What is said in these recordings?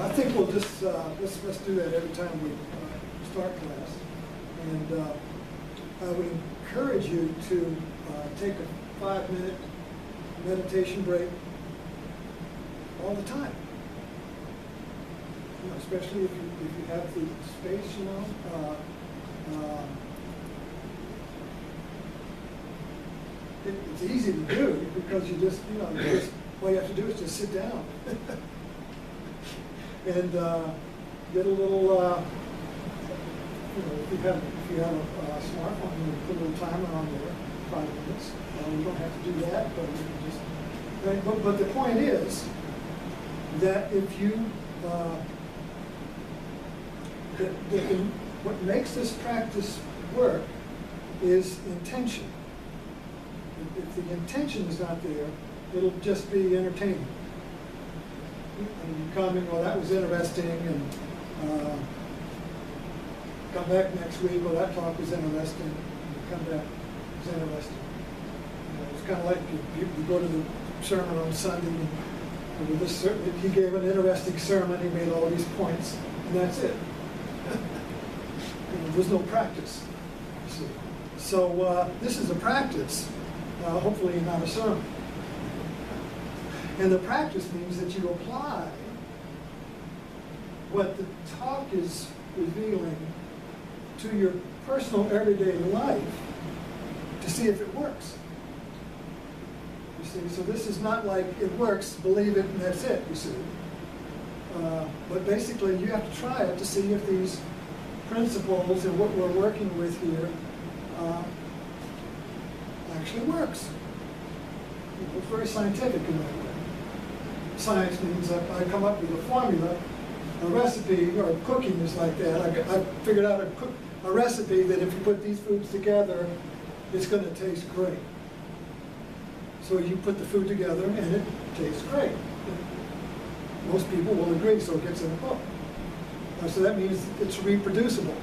I think we'll just, let's do that every time we start class. And I would encourage you to take a 5-minute meditation break all the time. You know, especially if you have the space, you know. It's easy to do because you just, you know, all you have to do is just sit down and get a little, you know, if you have a smartphone, you can put a little timer on there, 5 minutes. You don't have to do that, but you can just. Right? But the point is that if you what makes this practice work is intention. If the intention is not there, it'll just be entertainment. And you come in, well, that was interesting, and come back next week, well, that talk was interesting, and you come back, it was interesting. You know, it's kind of like you go to the sermon on Sunday, and with this, he gave an interesting sermon, he made all these points, and that's it. There's no practice, you see. So this is a practice, hopefully not a sermon. And the practice means that you apply what the talk is revealing to your personal everyday life to see if it works. You see, so this is not like it works, believe it, and that's it, you see. But basically, you have to try it to see if these principles and what we're working with here actually works. It's very scientific in that way. Science means that I come up with a formula, a recipe, or cooking is like that. I figured out a recipe that if you put these foods together, it's going to taste great. So you put the food together and it tastes great. Most people will agree, so it gets in a book. So that means it's reproducible.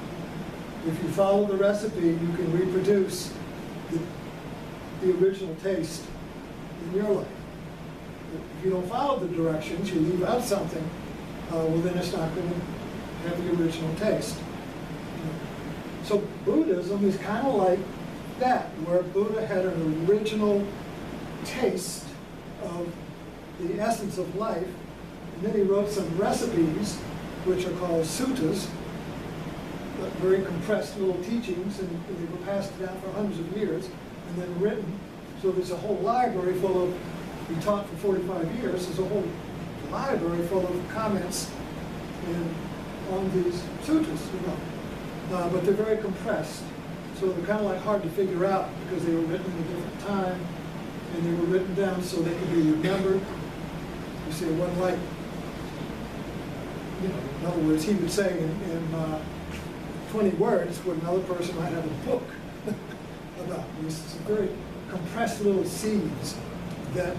If you follow the recipe, you can reproduce the original taste in your life. If you don't follow the directions, you leave out something, well then it's not going to have the original taste. So Buddhism is kind of like that, where Buddha had an original taste of the essence of life, and then he wrote some recipes, which are called suttas, very compressed little teachings, and they were passed down for hundreds of years, and then written. So there's a whole library full of, we taught for 45 years, there's a whole library full of comments on these suttas, you know. But they're very compressed, so they're kind of like hard to figure out because they were written at a different time, and they were written down so they could be remembered. You see, it wasn't like, you know, in other words, he would say in 20 words what another person might have a book about. It's very compressed little seeds that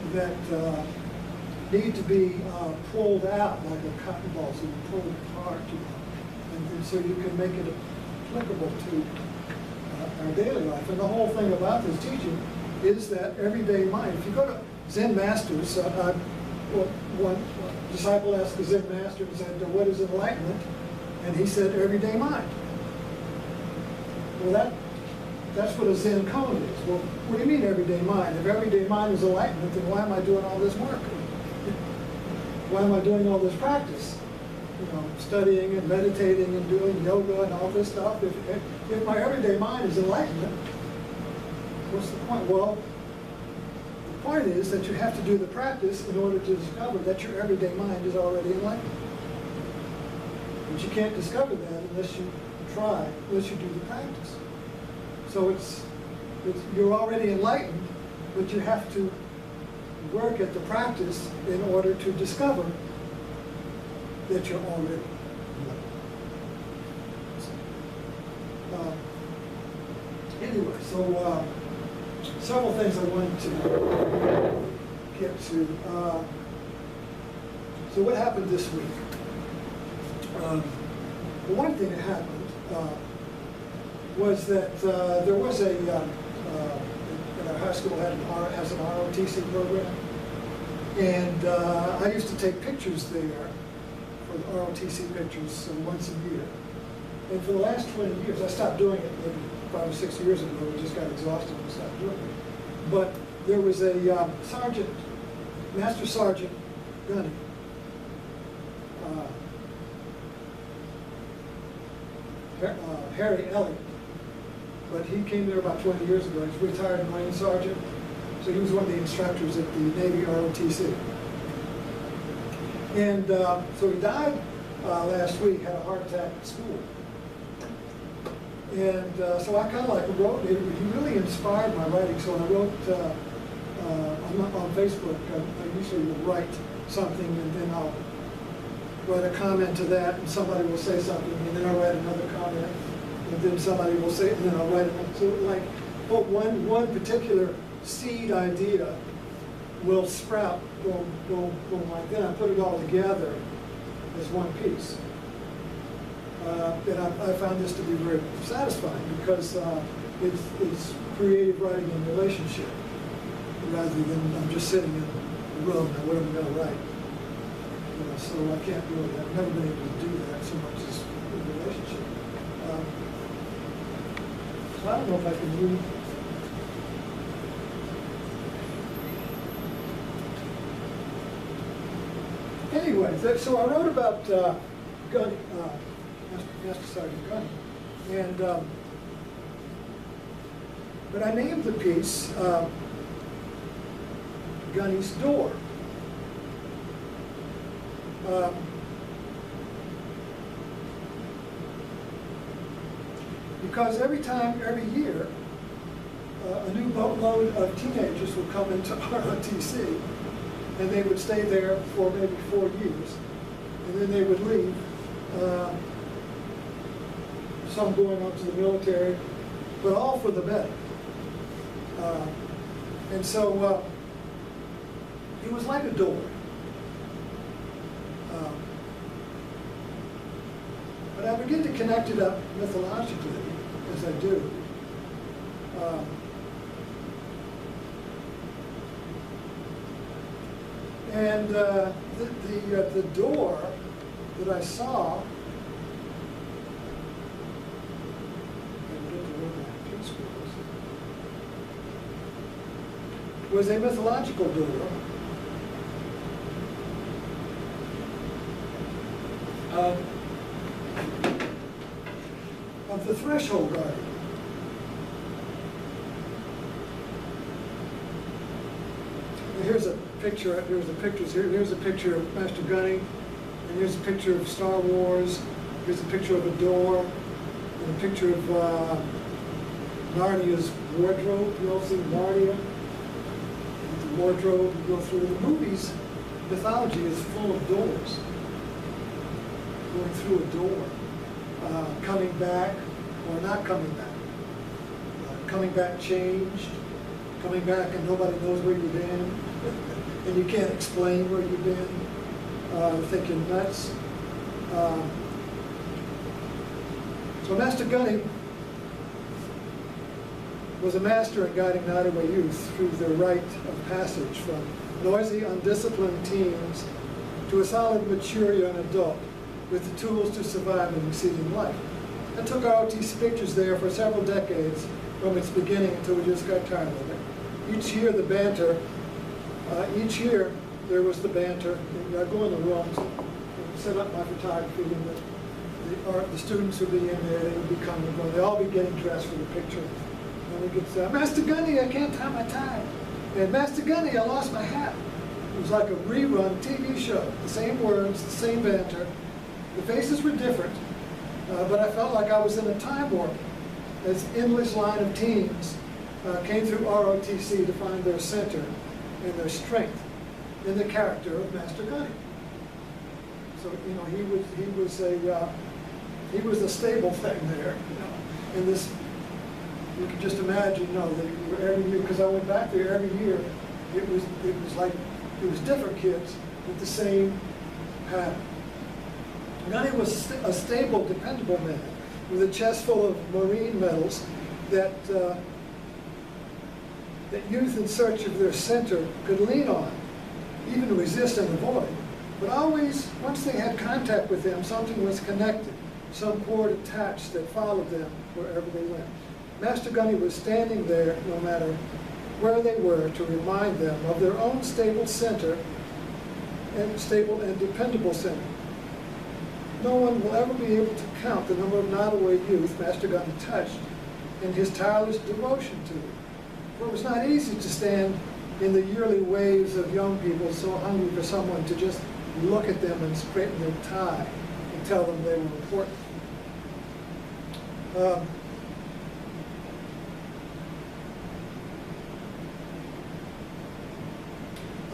need to be pulled out like a cotton ball, so you pull it apart, you know, and so you can make it applicable to our daily life. And the whole thing about this teaching is that everyday mind. If you go to Zen masters, one disciple asked the Zen master and said, "What is enlightenment?" And he said, "Everyday mind." Well, that's what a Zen cone is. Well, what do you mean everyday mind? If everyday mind is enlightenment, then why am I doing all this work? Why am I doing all this practice? You know, studying and meditating and doing yoga and all this stuff. If my everyday mind is enlightenment, what's the point? Well, the point is that you have to do the practice in order to discover that your everyday mind is already enlightened. But you can't discover that unless you try, unless you do the practice. So you're already enlightened, but you have to work at the practice in order to discover that you're already enlightened. Anyway, so several things I wanted to get to. So what happened this week? The one thing that happened was that there was our high school has an ROTC program, and I used to take pictures there for the ROTC pictures once a year. And for the last 20 years, I stopped doing it maybe 5 or 6 years ago. We just got exhausted and stopped doing it. But there was a Master Sergeant Gunny. Harry Elliott. But he came there about 20 years ago. He's a retired Marine Sergeant. So he was one of the instructors at the Navy ROTC. And so he died last week, had a heart attack at school. And so I kind of like wrote, he really inspired my writing. So I wrote on Facebook, I usually will write something and then I'll write a comment to that and somebody will say something and then I'll write another comment and then somebody will say it and then I'll write another. So like, oh, one particular seed idea will sprout, will like, then I put it all together as one piece. And I found this to be very satisfying because it's creative writing in relationship rather than I'm just sitting in the room and what am I going to write. So I can't really, I've never been able to do that so much as in relationship. So I don't know if I can read. Anyway, so I wrote about Gunny, Master Sergeant Gunny, and but I named the piece Gunny's Door. Because every year, a new boatload of teenagers would come into ROTC, and they would stay there for maybe 4 years, and then they would leave. Some going on to the military, but all for the better. And so it was like a door. But I begin to connect it up mythologically, as I do. And the door that I saw, was a mythological door. Of the Threshold Garden. Here's a picture. Here's the pictures here. Here's a picture of Master Gunny, and here's a picture of Star Wars. Here's a picture of a door, and a picture of Narnia's wardrobe. You all see Narnia, the wardrobe. You go through the movies. Mythology is full of doors. Going through a door, coming back or not coming back, coming back changed, coming back and nobody knows where you've been, and you can't explain where you've been, thinking nuts. So Master Gunny was a master in guiding night-away youth through the rite of passage from noisy, undisciplined teens to a solid, mature young adult with the tools to survive an exceeding life. I took ROTC pictures there for several decades from its beginning until we just got tired of it. Each year the banter, each year there was the banter. I'd go in the rooms and set up my photography and the students would be in there, they would be coming and going. They'd all be getting dressed for the picture. And we could say, Master Gunny, I can't tie my tie. And Master Gunny, I lost my hat. It was like a rerun TV show. The same words, the same banter. The faces were different, but I felt like I was in a time warp as endless line of teens came through ROTC to find their center and their strength in the character of Master Gunny. So you know he was a stable thing there. You know, and this you could just imagine. You know, that every year, because I went back there every year, it was different kids with the same pattern. Gunny was a stable, dependable man with a chest full of Marine medals that youth in search of their center could lean on, even resist and avoid. But always, once they had contact with them, something was connected, some cord attached that followed them wherever they went. Master Gunny was standing there no matter where they were to remind them of their own stable center, and stable and dependable center. No one will ever be able to count the number of Nottoway youth Master Gunny touched in his tireless devotion to them. For it was not easy to stand in the yearly waves of young people so hungry for someone to just look at them and straighten their tie and tell them they were important.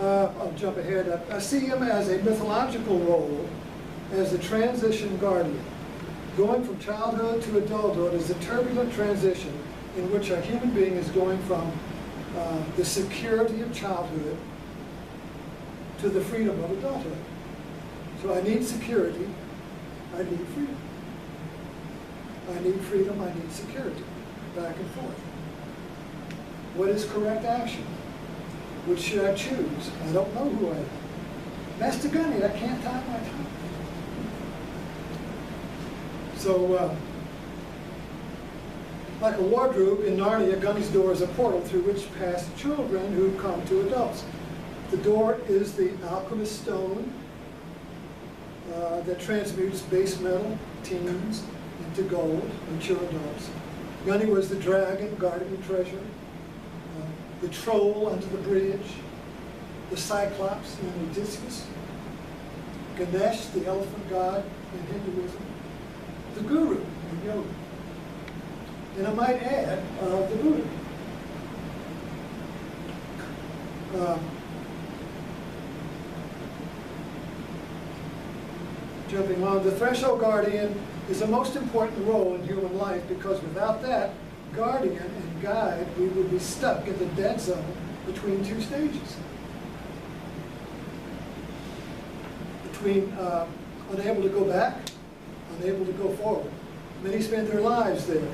I'll jump ahead. I see him as a mythological role as the transition guardian. Going from childhood to adulthood is a turbulent transition in which a human being is going from the security of childhood to the freedom of adulthood. So I need security, I need freedom. I need freedom, I need security, back and forth. What is correct action? Which should I choose? I don't know who I am. Master Gunny, I can't tie my tie. So, like a wardrobe in Narnia, Gunny's door is a portal through which pass children who come to adults. The door is the alchemist stone that transmutes base metal, teens, into gold, mature adults. Gunny was the dragon guarding the treasure, the troll under the bridge, the cyclops in Odysseus, Ganesh, the elephant god in Hinduism, the guru in yoga, and I might add, the Buddha. Jumping on, the threshold guardian is the most important role in human life because without that guardian and guide, we would be stuck in the dead zone between two stages. Between unable to go back, unable to go forward. Many spend their lives there,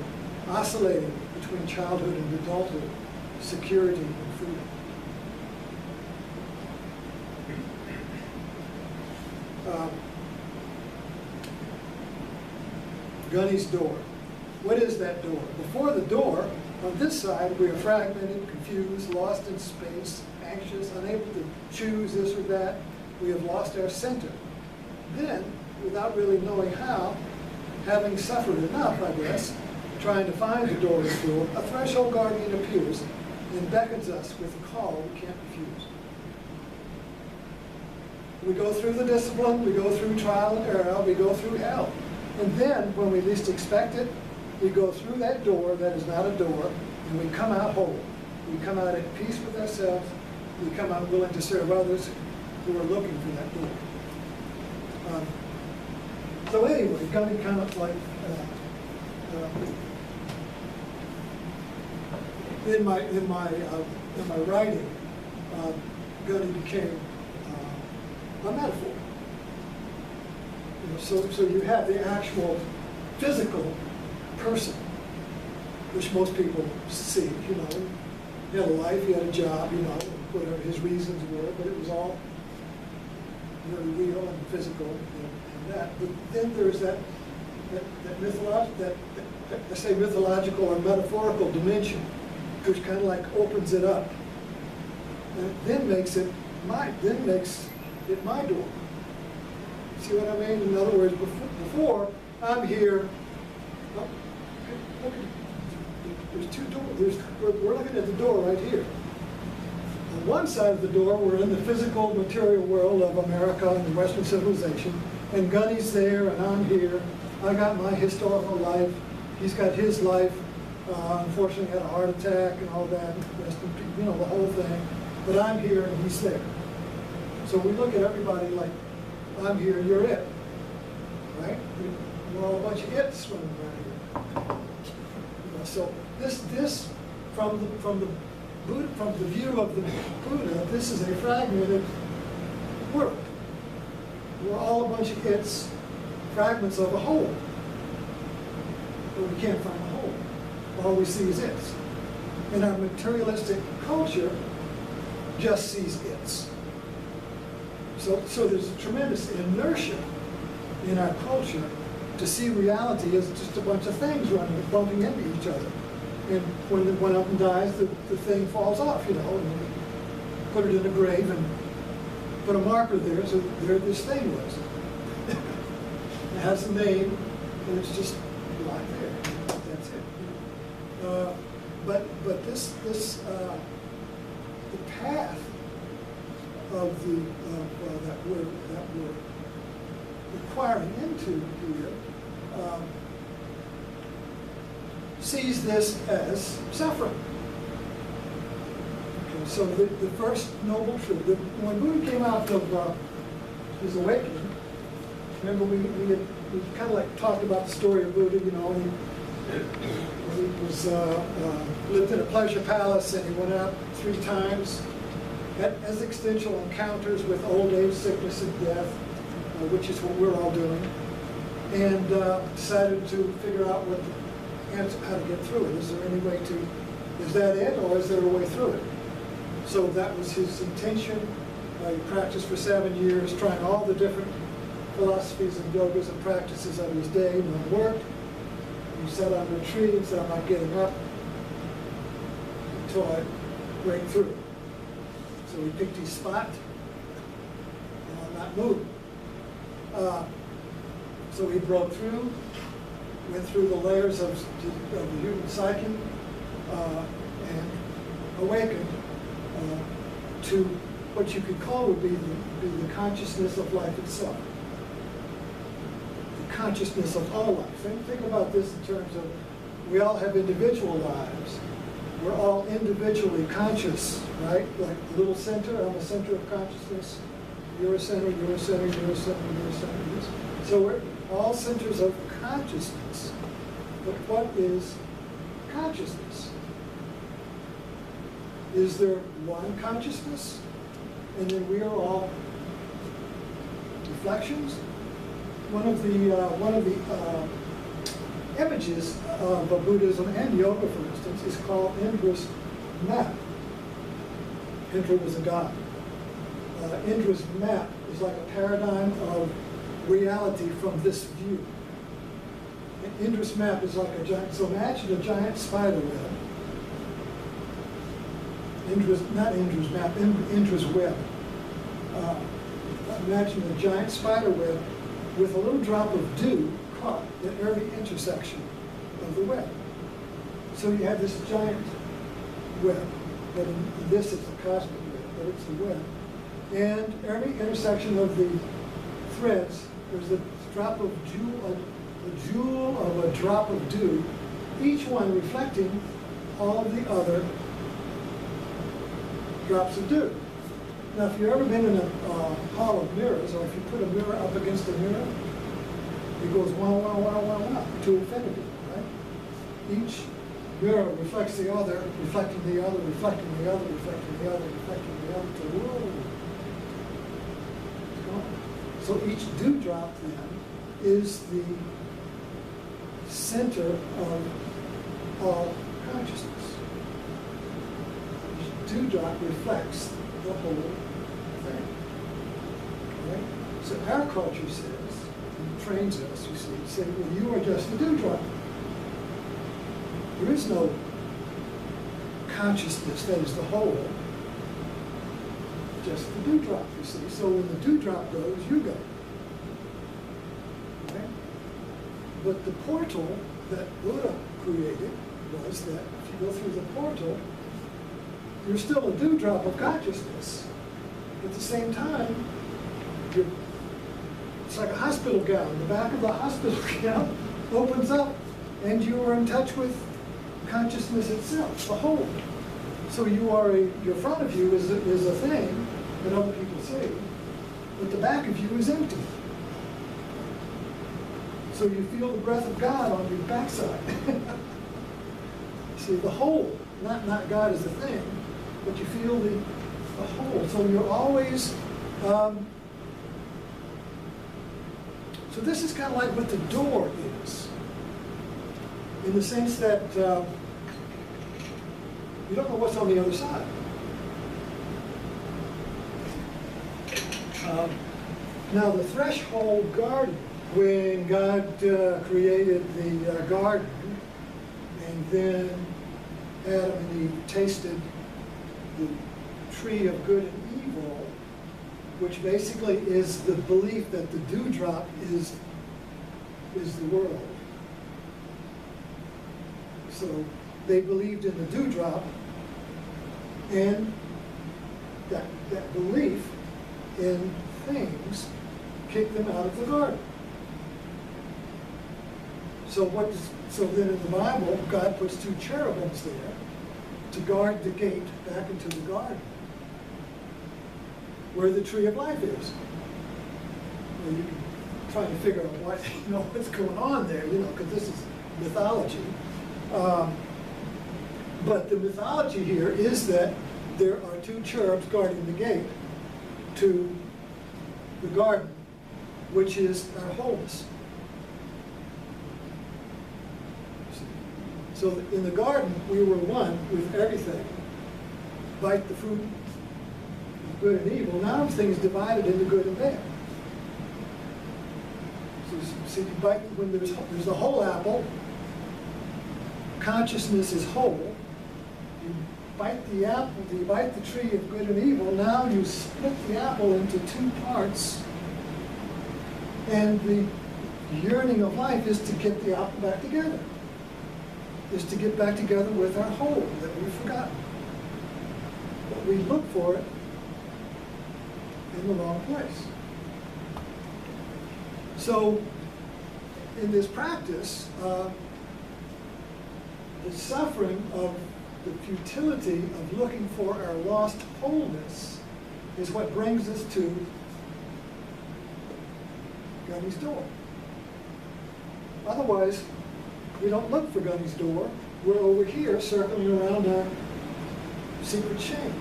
oscillating between childhood and adulthood, security and freedom. Gunny's door. What is that door? Before the door, on this side, we are fragmented, confused, lost in space, anxious, unable to choose this or that. We have lost our center. Then, without really knowing how, having suffered enough, I guess, trying to find the door is through, a threshold guardian appears and beckons us with a call we can't refuse. We go through the discipline, we go through trial and error, we go through hell. And then, when we least expect it, we go through that door that is not a door, and we come out whole. We come out at peace with ourselves. We come out willing to serve others who are looking for that door. So anyway, Gunny kind of like, in my writing, Gunny became a metaphor. You know, so you have the actual physical person, which most people see. You know, he had a life, he had a job, you know, whatever his reasons were, but it was all very real and physical and that. But then there's that I say mythological or metaphorical dimension, which kind of like opens it up, and then makes it my door. See what I mean? In other words, before I'm here. Oh, look, there's two doors. We're looking at the door right here. On one side of the door, we're in the physical, material world of America and the Western civilization, and Gunny's there, and I'm here. I got my historical life. He's got his life. Unfortunately, had a heart attack and all that. You know, the whole thing. But I'm here, and he's there. So we look at everybody like, I'm here, you're it, right? We're all a bunch of it's swimming around here. You know, so this from the view of the Buddha, this is a fragmented world. We're all a bunch of it's, fragments of a whole, but we can't find a whole. All we see is it's. And our materialistic culture just sees it's. So there's a tremendous inertia in our culture to see reality as just a bunch of things running, bumping into each other. And when one of them dies, the thing falls off, and you put it in a grave and put a marker there, so there this thing was. It has a name, and it's just right there. That's it. But this the path of that we're inquiring into here sees this as suffering. Okay, so the first noble truth, when Buddha came out of his awakening, remember we kind of like talked about the story of Buddha, he was lived in a pleasure palace, and he went out 3 times, had existential encounters with old age, sickness, and death, which is what we're all doing, and decided to figure out what the answer, how to get through it. Is there any way to? Is that it, or is there a way through it? So that was his intention. He practiced for 7 years, trying all the different philosophies and yogas and practices of his day. None worked. He sat under a tree and said, "I'm not getting up until I break through." So he picked his spot, and I'm not moving. So he broke through, went through the layers of the human psyche, and awakened to what you could call would be the consciousness of life itself. The consciousness of all life. Think about this in terms of, we all have individual lives. We're all individually conscious, right? Like a little center, I'm a center of consciousness. You're a center, you're a center, you're a center, you're a center. You're a center. So we're all centers of consciousness. But what is consciousness? Is there one consciousness? And then we are all reflections? One of the images of Buddhism and yoga, for instance, is called Indra's map. Indra was a god. Indra's map is like a paradigm of reality from this view. Indra's map is like a giant, so imagine a giant spider web. Not Indra's map, Indra's web. Imagine a giant spider web with a little drop of dew caught at every intersection of the web. So you have this giant web, but in this it's a cosmic web, but it's a web. And every intersection of the threads, there's a drop of a jewel of a drop of dew, each one reflecting all of the other drops of dew. Now, if you've ever been in a hall of mirrors, or if you put a mirror up against a mirror, it goes wow, to infinity, right? Each mirror reflects the other, reflecting the other, reflecting the other, reflecting the other, reflecting the other, to whoa. It's gone. So each dewdrop then is the center of all consciousness. Each dewdrop reflects the whole thing. Okay? So our culture says, and trains us, you see, say, well, you are just a dewdrop. There is no consciousness that is the whole, just the dewdrop, you see. So when the dewdrop goes, you go. Okay? But the portal that Buddha created was that if you go through the portal, you're still a dewdrop of consciousness. At the same time, it's like a hospital gown. The back of the hospital gown opens up, and you are in touch with consciousness itself, the whole. So you are your front of you is a thing that other people see, but the back of you is empty. So you feel the breath of God on your backside. See, the whole, not God as a thing, but you feel the whole. So you're always, so this is kind of like what the door is, in the sense that you don't know what's on the other side. Now the threshold garden, when God created the garden, and then Adam and Eve tasted the tree of good and evil, which basically is the belief that the dewdrop is the world. So they believed in the dewdrop, and that belief in things kicked them out of the garden. So then in the Bible, God puts two cherubims there to guard the gate back into the garden, where the tree of life is. Well, you can try to figure out what's going on there, because this is mythology. But the mythology here is that there are two cherubs guarding the gate to the garden, which is our wholeness. So in the garden, we were one with everything. Bite the fruit of good and evil. Now everything is divided into good and bad. So you bite, when there's a whole apple, consciousness is whole. You bite the apple, you bite the tree of good and evil. Now you split the apple into two parts. And the yearning of life is to get the apple back together. Is to get back together with our whole that we've forgotten. But we look for it in the wrong place. So, in this practice, the suffering of the futility of looking for our lost wholeness is what brings us to Gunny's door. Otherwise, we don't look for Gunny's door. We're over here circling around our secret shame.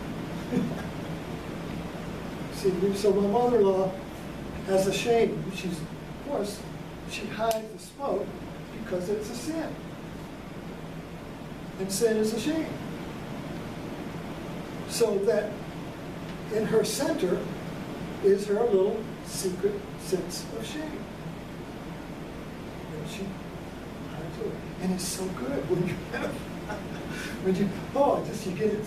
See, so my mother-in-law has a shame. Of course, she hides the smoke because it's a sin. And sin is a shame. So that in her center is her little secret sense of shame. And she hides it. And it's so good when you have, you get it.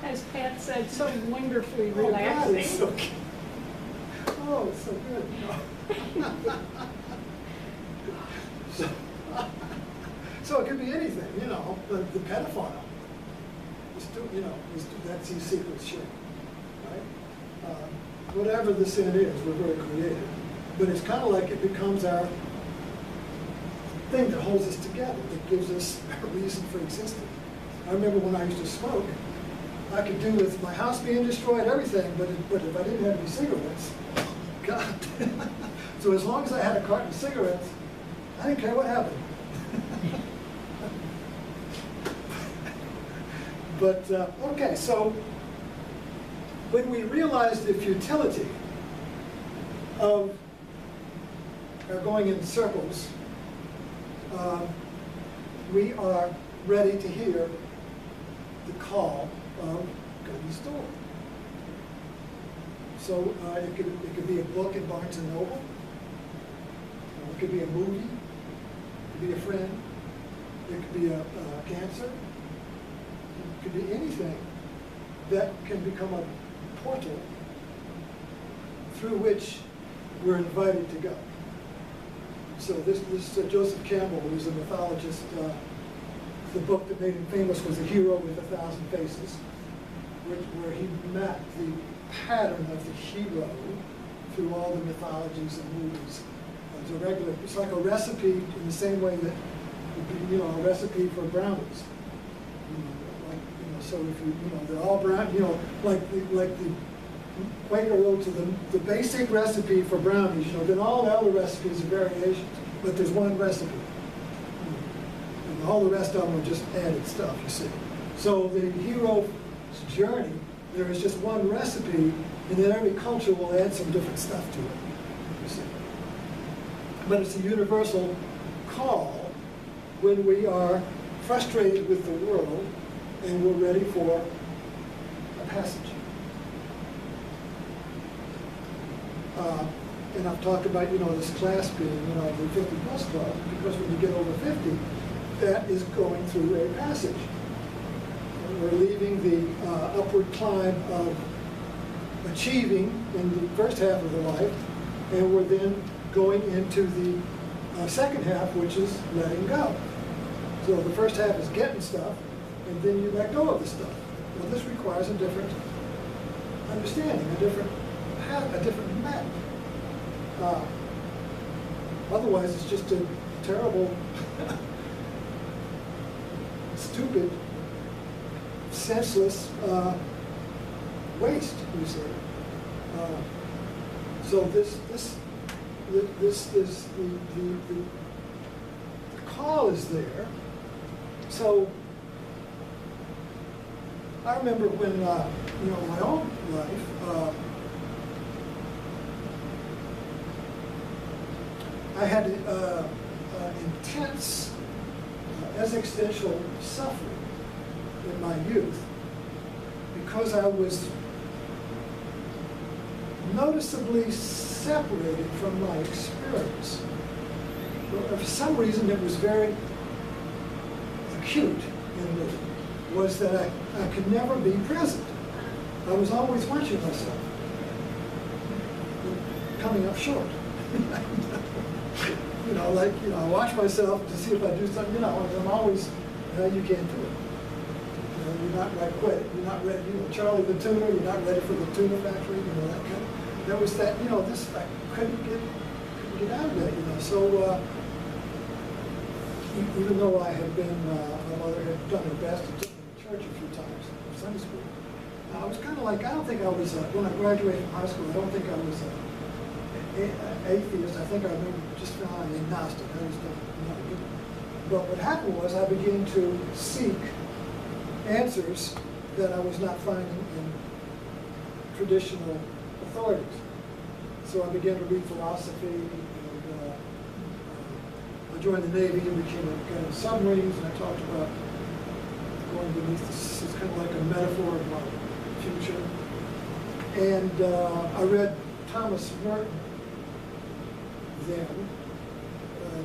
As Pat said, so wonderfully Oh, God, relaxing. it's so good. Oh, it's so good. So it could be anything, the pedophile. That's his secret shame, right? Whatever the sin is, we're very creative. But it's kind of like it becomes our thing that holds us together, that gives us a reason for existing. I remember when I used to smoke, I could do with my house being destroyed, everything, but if I didn't have any cigarettes, God. So as long as I had a carton of cigarettes, I didn't care what happened. But, okay, so when we realize the futility of our going in circles, we are ready to hear the call of Gunny's door. So it could be a book in Barnes & Noble. It could be a movie. It could be a friend. It could be a cancer. It could be anything that can become a portal through which we're invited to go. So this Joseph Campbell, who's a mythologist, the book that made him famous was A Hero with 1,000 Faces, where he mapped the pattern of the hero through all the mythologies and movies. It's like a recipe in the same way that would be, a recipe for brownies. So if they're all brown, like the Quaker wrote to the basic recipe for brownies, then all the other recipes are variations, but there's one recipe. And all the rest of them are just added stuff, you see. So the hero's journey, there is just one recipe, and then every culture will add some different stuff to it, you see. But it's a universal call when we are frustrated with the world and we're ready for of passage. And I've talked about, this class being, the 50 plus club, because when you get over 50, that is going through a passage. And we're leaving the upward climb of achieving in the first half of the life, and we're then going into the second half, which is letting go. So the first half is getting stuff, and then you let go of the stuff. Well, this requires a different understanding, a different path, a different method. Otherwise, it's just a terrible, stupid, senseless waste, you see. So this is the call is there. So I remember when my own life. I had intense existential suffering in my youth because I was noticeably separated from my experience. For some reason, it was very acute in me, was that I could never be present. I was always watching myself, coming up short. I watch myself to see if I do something, and I'm always, you can't do it. You're not right quit. You're not ready. Charlie the tuner, you're not ready for the tuna factory, that kind of. There was that, this, I couldn't get out of that, So, even though I had been, my mother had done her best to take me to church a few times in Sunday school, I was kind of like, I don't think I was, when I graduated from high school, I don't think I was atheist. I think I remember just feeling agnostic. I just don't. But what happened was I began to seek answers that I was not finding in traditional authorities. So I began to read philosophy, and I joined the Navy and became a guy in submarines, and I talked about going beneath this. It's kind of like a metaphor of my future. And I read Thomas Merton then.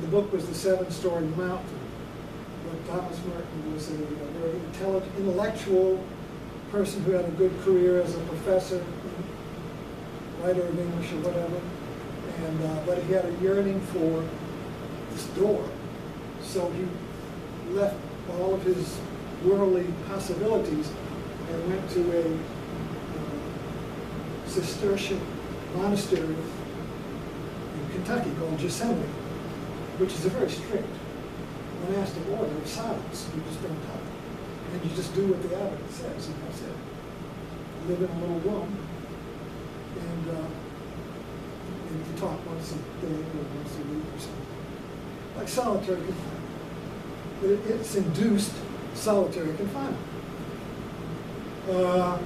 The book was The Seven-Story Mountain. But Thomas Merton was a very intelligent, intellectual person who had a good career as a professor, writer of English or whatever. And but he had a yearning for this door. So he left all of his worldly possibilities and went to a Cistercian monastery in Kentucky called Yosemite, which is a very strict monastic order of silence. You just don't talk. And you just do what the abbot says, and that's it. You live in a little room, and you talk once a day or once a week or something. Like solitary confinement. But it's induced solitary confinement.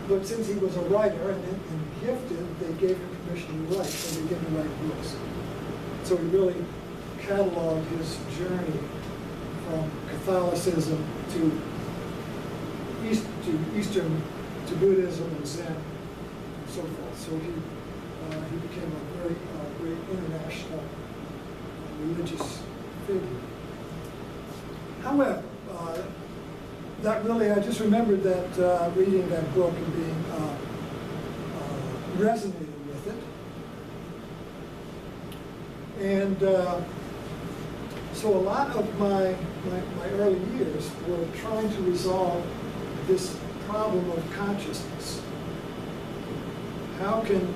But since he was a writer and gifted, they gave him permission to write, so they gave him to write books. So he really cataloged his journey from Catholicism to Eastern, to Buddhism and Zen, and so forth. So he became a very great international religious figure. However, I just remembered that reading that book and being resonating with it. And so a lot of my early years were trying to resolve this problem of consciousness. How can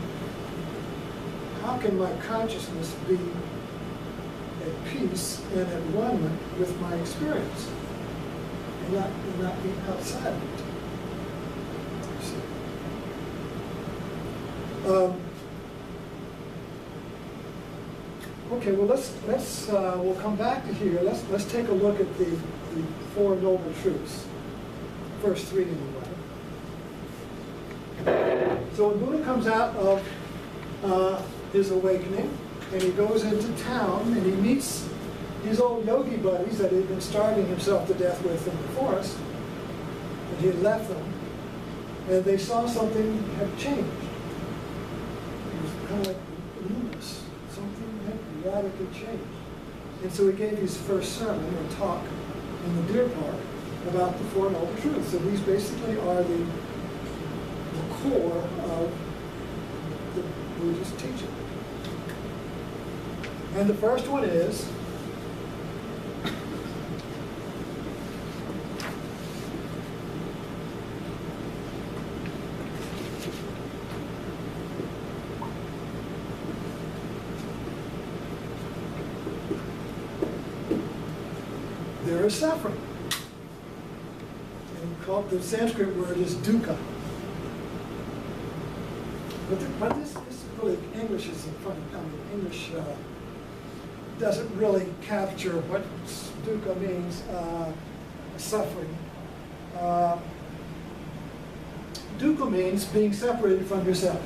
my consciousness be at peace and at one with my experience, and not be outside of it? Okay, well we'll come back to here. Let's take a look at the Four Noble Truths. First three anyway. So when Buddha comes out of his awakening, and he goes into town, and he meets these old yogi buddies that he'd been starving himself to death with in the forest, and he had left them. And they saw something had changed. It was kind of like luminous. Something had radically changed. And so he gave his first sermon or talk in the Deer Park about the Four Noble Truths. So these basically are the core of the Buddhist teaching. And the first one is there is suffering. And the Sanskrit word is dukkha. But this really, English is funny. I mean, English doesn't really capture what dukkha means, suffering. Dukkha means being separated from yourself.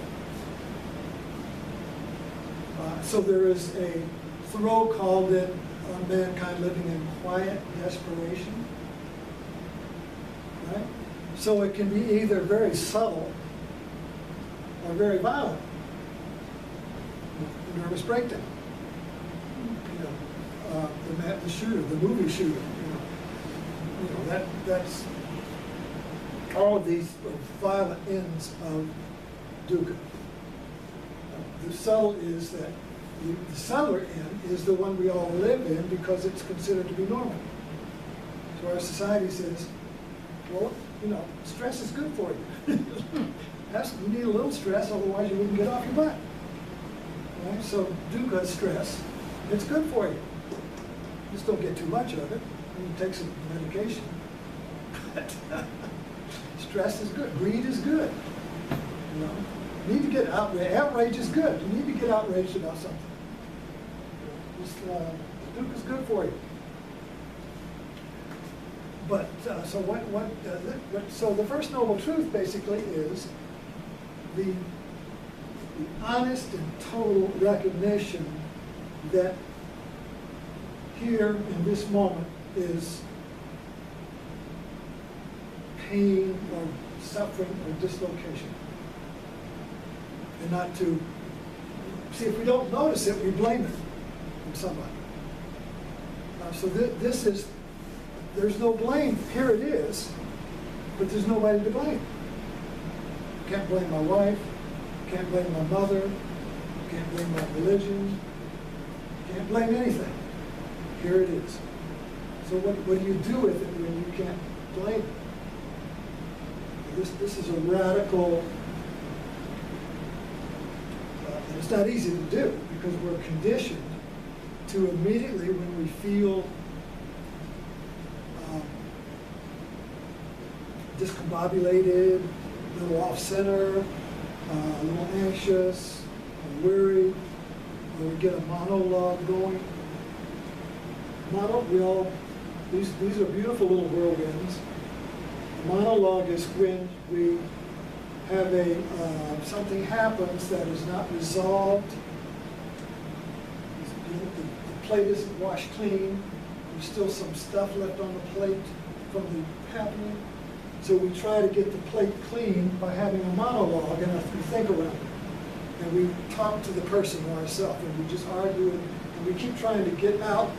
So there is a Thoreau called it mankind living in quiet desperation. Right? So it can be either very subtle or very violent. Nervous breakdown. The shooter, the movie shooter. That's all of these violent ends of dukkha. The subtle is that the subtler end is the one we all live in because it's considered to be normal. So our society says, well, stress is good for you. You need a little stress, otherwise you wouldn't get off your butt. Right? So dukkha, stress, it's good for you. Just don't get too much of it. You can take some medication. Stress is good. Greed is good. You need to get outraged. Outrage is good. You need to get outraged about something. Dukkha is good for you. But so the first noble truth basically is the honest and total recognition that here in this moment is pain or suffering or dislocation. And not to, see, if we don't notice it, we blame it on somebody. So this is, there's no blame. Here it is, but there's nobody to blame. Can't blame my wife, can't blame my mother, can't blame my religion, can't blame anything. Here it is. So what do you do with it when you can't blame it? This is a radical, and it's not easy to do because we're conditioned to immediately when we feel discombobulated, a little off-center, a little anxious, weary, or we get a monologue going. These are beautiful little whirlwinds. A monologue is when we have something happens that is not resolved. The plate isn't washed clean. There's still some stuff left on the plate from the happening. So we try to get the plate clean by having a monologue and we think around it. And we talk to the person or ourselves and we just argue and we keep trying to get out.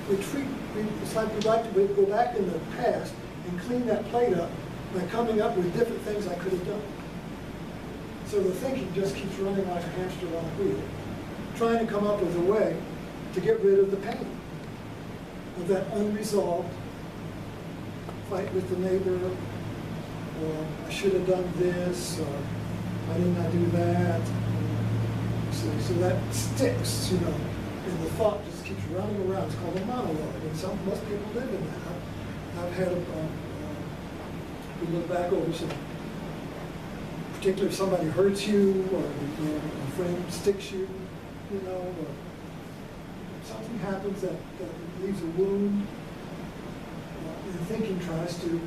It's like we'd like to go back in the past and clean that plate up by coming up with different things I could have done. So the thinking just keeps running like a hamster on a wheel, trying to come up with a way to get rid of the pain of that unresolved fight with the neighbor, or I should have done this, or why didn't I do that? So that sticks, and the thought just keeps running around. It's called a monologue, and most people live in that. I've had we look back over some, particularly if somebody hurts you, or a friend sticks you, or something happens that leaves a wound. And thinking tries to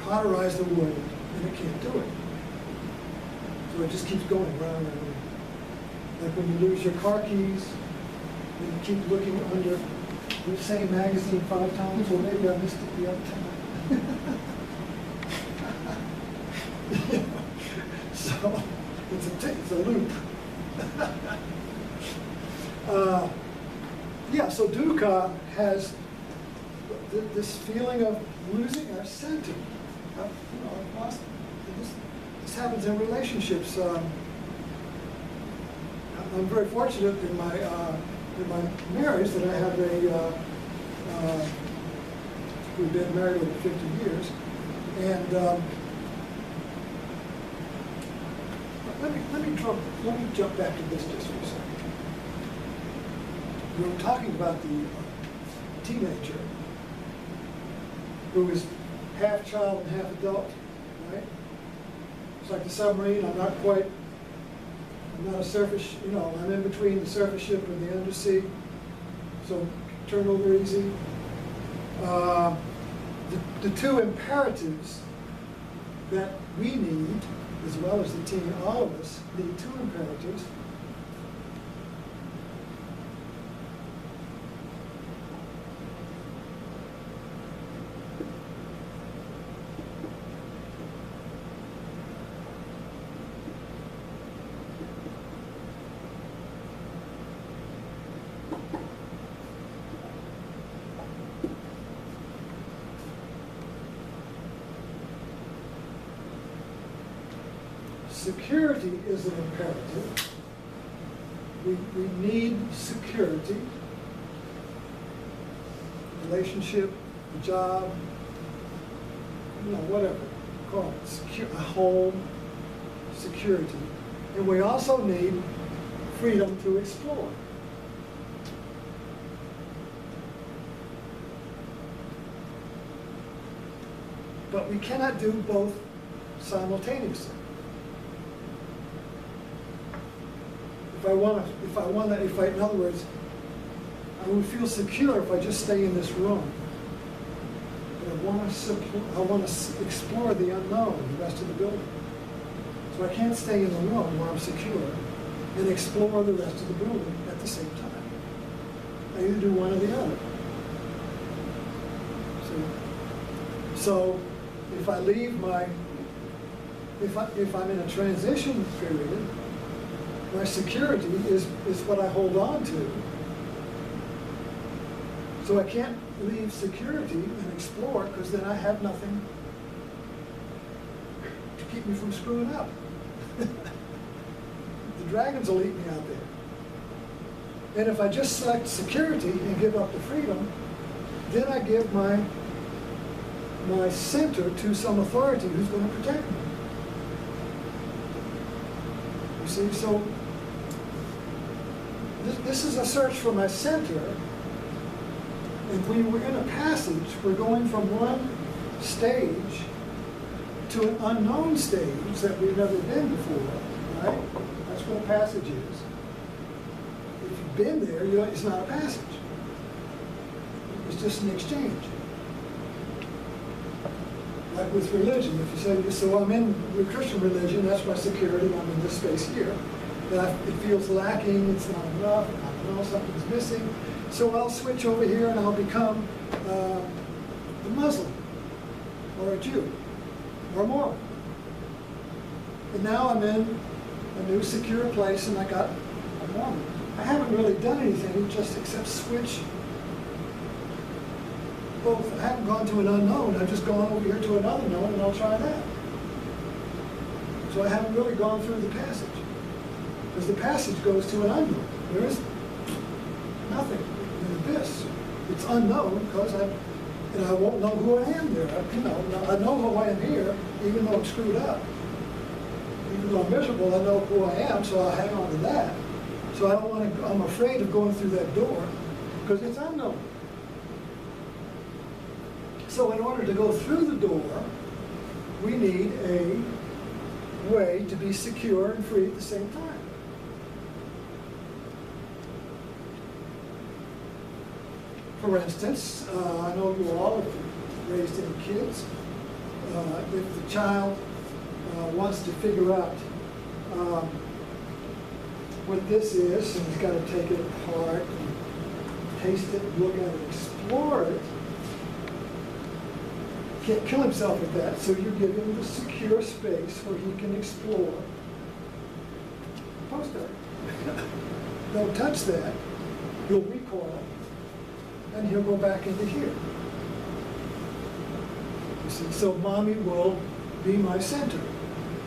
cauterize the wound, and it can't do it. So it just keeps going round and round. Like when you lose your car keys, and you keep looking under the same magazine 5 times, well, maybe I missed it the other time. So it's a loop. Yeah, so dukkha has this feeling of losing our center. I've lost, this happens in relationships. I'm very fortunate in my marriage that I have we've been married over 50 years, and let me jump back to this just for a second. We were talking about the teenager who is half child and half adult, right? It's like the submarine. I'm not a surface, I'm in between the surface ship and the undersea, so turn over easy. The two imperatives that we need, as well as the teen, all of us need two imperatives. Security is an imperative. We need security. Relationship, a job, whatever, call it, a home, security. And we also need freedom to explore. But we cannot do both simultaneously. In other words, I would feel secure if I just stay in this room. But I want to explore the unknown, the rest of the building. So I can't stay in the room where I'm secure and explore the rest of the building at the same time. I either do one or the other. So if I leave if I'm in a transition period, my security is what I hold on to. So I can't leave security and explore, because then I have nothing to keep me from screwing up. The dragons will eat me out there. And if I just select security and give up the freedom, then I give my center to some authority who's going to protect me. You see, so this is a search for my center. And when we're in a passage, we're going from one stage to an unknown stage that we've never been before, right? That's what a passage is. If you've been there, it's not a passage. It's just an exchange. Like with religion, if you say, so I'm in the Christian religion, that's my security, I'm in this space here. But it feels lacking, it's not enough, I don't know, something's missing. So I'll switch over here and I'll become a Muslim, or a Jew, or a Mormon. And now I'm in a new secure place and I got a Mormon. I haven't really done anything just except switch both. I haven't gone to an unknown, I've just gone over here to another known and I'll try that. So I haven't really gone through the passage. Because the passage goes to an unknown. There is nothing in the abyss. It's unknown because I won't know who I am there. I know who I am here, even though I'm screwed up. Even though I'm miserable, I know who I am, so I'll hang on to that. So I don't want to, I'm afraid of going through that door because it's unknown. So in order to go through the door, we need a way to be secure and free at the same time. For instance, I know you all have raised any kids. If the child wants to figure out what this is, and he's got to take it apart and taste it, look at it, explore it, can't kill himself with that, so you give him the secure space where he can explore toaster, don't touch that, you'll recoil, and he'll go back into here. You see, so mommy will be my center.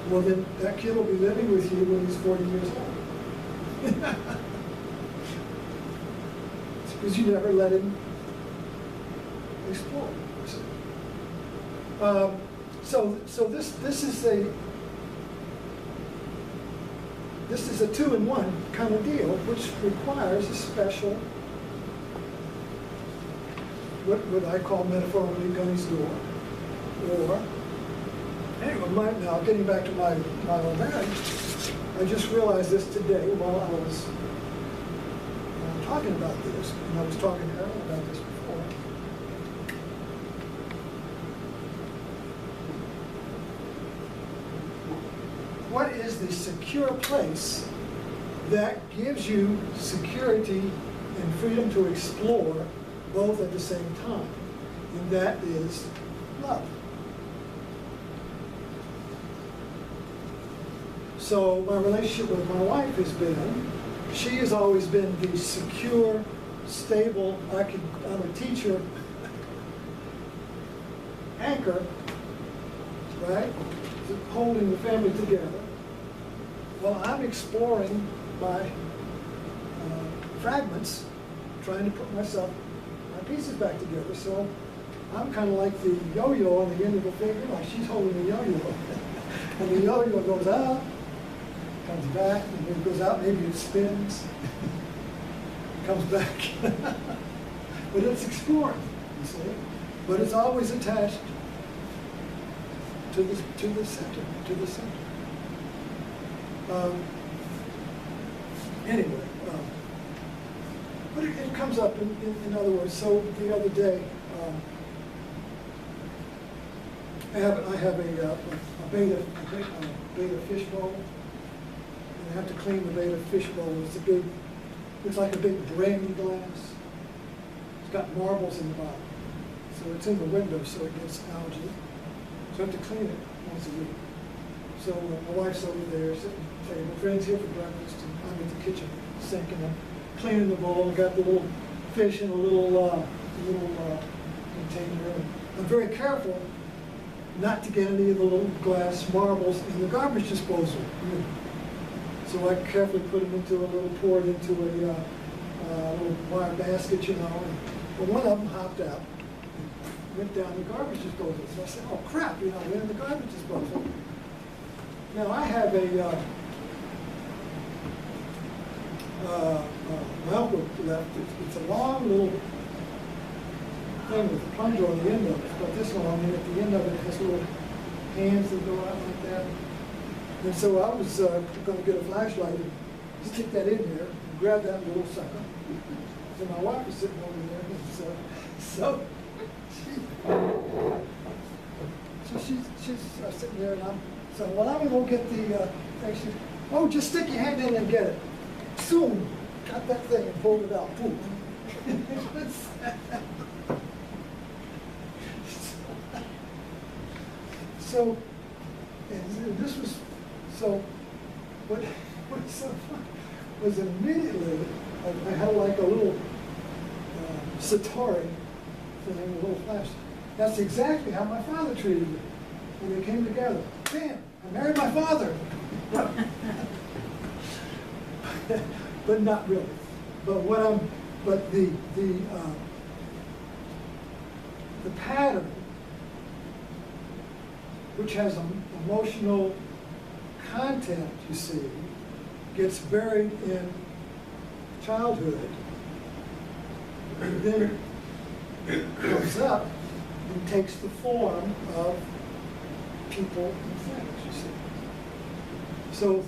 Well, then that kid will be living with you when he's 40 years old. It's because you never let him explore. You see. So this is a two-in-one kind of deal, which requires a special, what I call metaphorically Gunny's door, or anyway. Now getting back to my own marriage, I just realized this today while I was talking about this, and I was talking to Aaron about this before. What is the secure place that gives you security and freedom to explore both at the same time? And that is love. So my relationship with my wife has been, she has always been the secure, stable, I'm a teacher, anchor, right? Holding the family together. Well, I'm exploring my fragments, trying to put my pieces back together. So I'm kind of like the yo-yo on the end of the finger, like she's holding the yo-yo. And the yo-yo goes out, comes back, and then it goes out, maybe it spins, comes back. But it's exploring, you see. But it's always attached to the center. Anyway, but it comes up in other words. So the other day, I have a beta fish bowl, and I have to clean the beta fish bowl. It's like a big brandy glass. It's got marbles in the bottom, so it's in the window, so it gets algae. So I have to clean it once a week. So my wife's over there sitting at the table, friends here for breakfast, and I'm in the kitchen sink, and I'm cleaning the bowl, and got the little fish in a little container. And I'm very careful not to get any of the little glass marbles in the garbage disposal. So I carefully put them poured into a little wire basket, you know. But one of them hopped out, and went down the garbage disposal. So I said, oh crap, you know, went in the garbage disposal. Now I have a velcro left. It's a long little thing with a plunger on the end of it. But this one, I mean, at the end of it has little hands that go out like that. And so I was going to get a flashlight and stick that in there, and grab that little sucker. So my wife was sitting over there, and she's sitting there, and I'm saying, well, I'm going to go get the thing. She said, oh, just stick your hand in and get it. Soon, cut that thing and pulled it out. Boom. So, and this was, so what was so fun was immediately, I had like a little Satori thing, a little flash. That's exactly how my father treated me when we came together. Bam, I married my father. But not really. But the pattern, which has an emotional content, you see, gets buried in childhood, and then comes up and takes the form of people and things, you see. So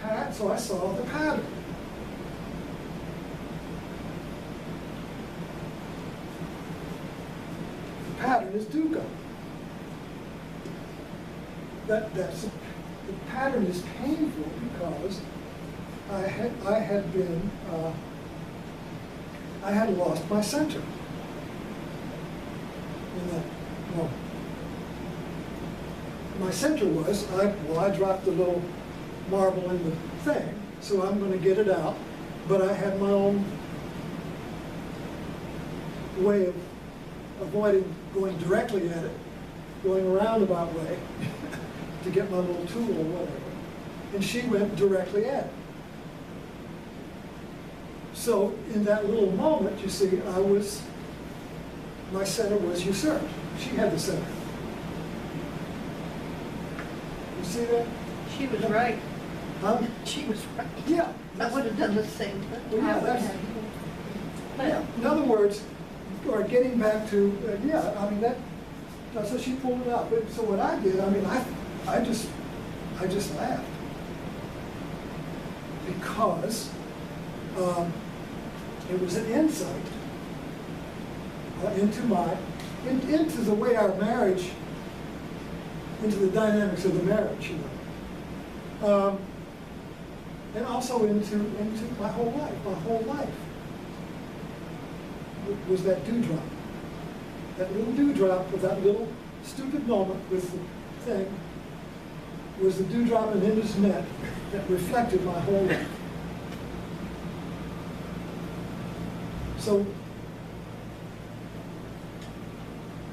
I saw the pattern. The pattern is Duga. The pattern is painful because I had lost my center in that moment. My center was, I dropped the little marble in the thing, so I'm going to get it out. But I had my own way of avoiding going directly at it, going a roundabout way to get my little tool or whatever. And she went directly at it. So in that little moment, you see, my center was usurped. She had the center. You see that? She was right. Huh? She was right. Yeah. I would have done the same thing. Well, yeah, that's, But yeah. In other words, or getting back to, yeah, I mean, so she pulled it out. But so what I did, I mean, I just laughed. Because it was an insight into the way our marriage, into the dynamics of the marriage, you know. And also into my whole life. My whole life was that dewdrop. That little dewdrop of that little stupid moment with the thing was the dewdrop in Linda's net that reflected my whole life. So,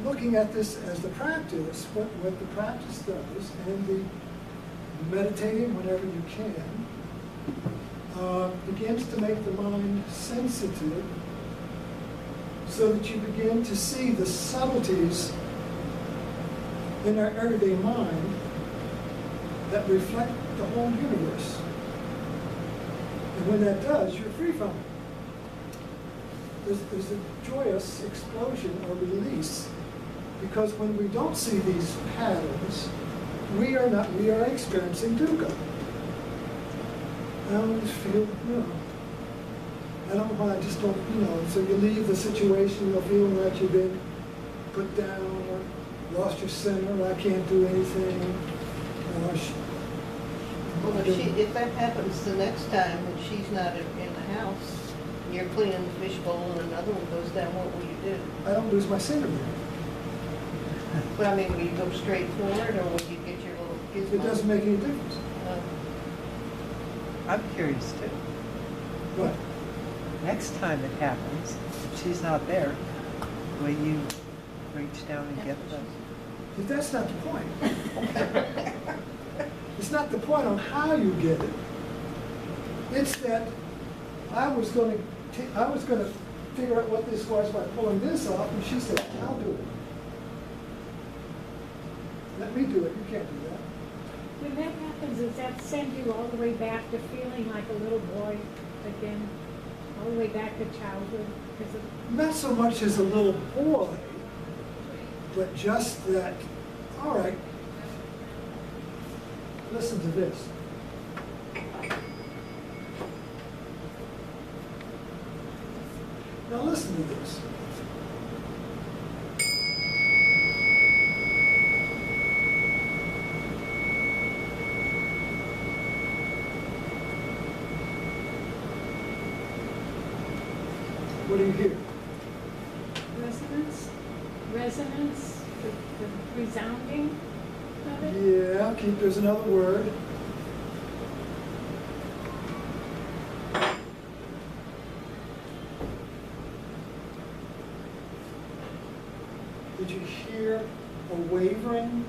looking at this as the practice, what the practice does, and the meditating whenever you can, begins to make the mind sensitive so that you begin to see the subtleties in our everyday mind that reflect the whole universe. And when that does, you're free from it. There's a joyous explosion or release, because when we don't see these patterns, we are experiencing dukkha. I always feel, I don't know why, I just don't, so you leave the situation, feeling like you've been put down or lost your center, I can't do anything. well, if that happens the next time and she's not in the house, and you're cleaning the fishbowl and another one goes down, what will you do? I don't lose my center there. But I mean, will you go straight forward, or will you get your little gizmo? It doesn't make any difference. I'm curious too. What? Next time it happens, if she's not there, will you reach down and get the... But that's not the point. It's not the point on how you get it. It's that I was going to figure out what this was by pulling this off, and she said, I'll do it. Let me do it. You can't do that. When that happens, does that send you all the way back to feeling like a little boy again? All the way back to childhood? Not so much as a little boy, but just that, all right, listen to this. Now listen to this. What do you hear? Resonance, the resounding of it? Yeah, there's another word. Did you hear a wavering?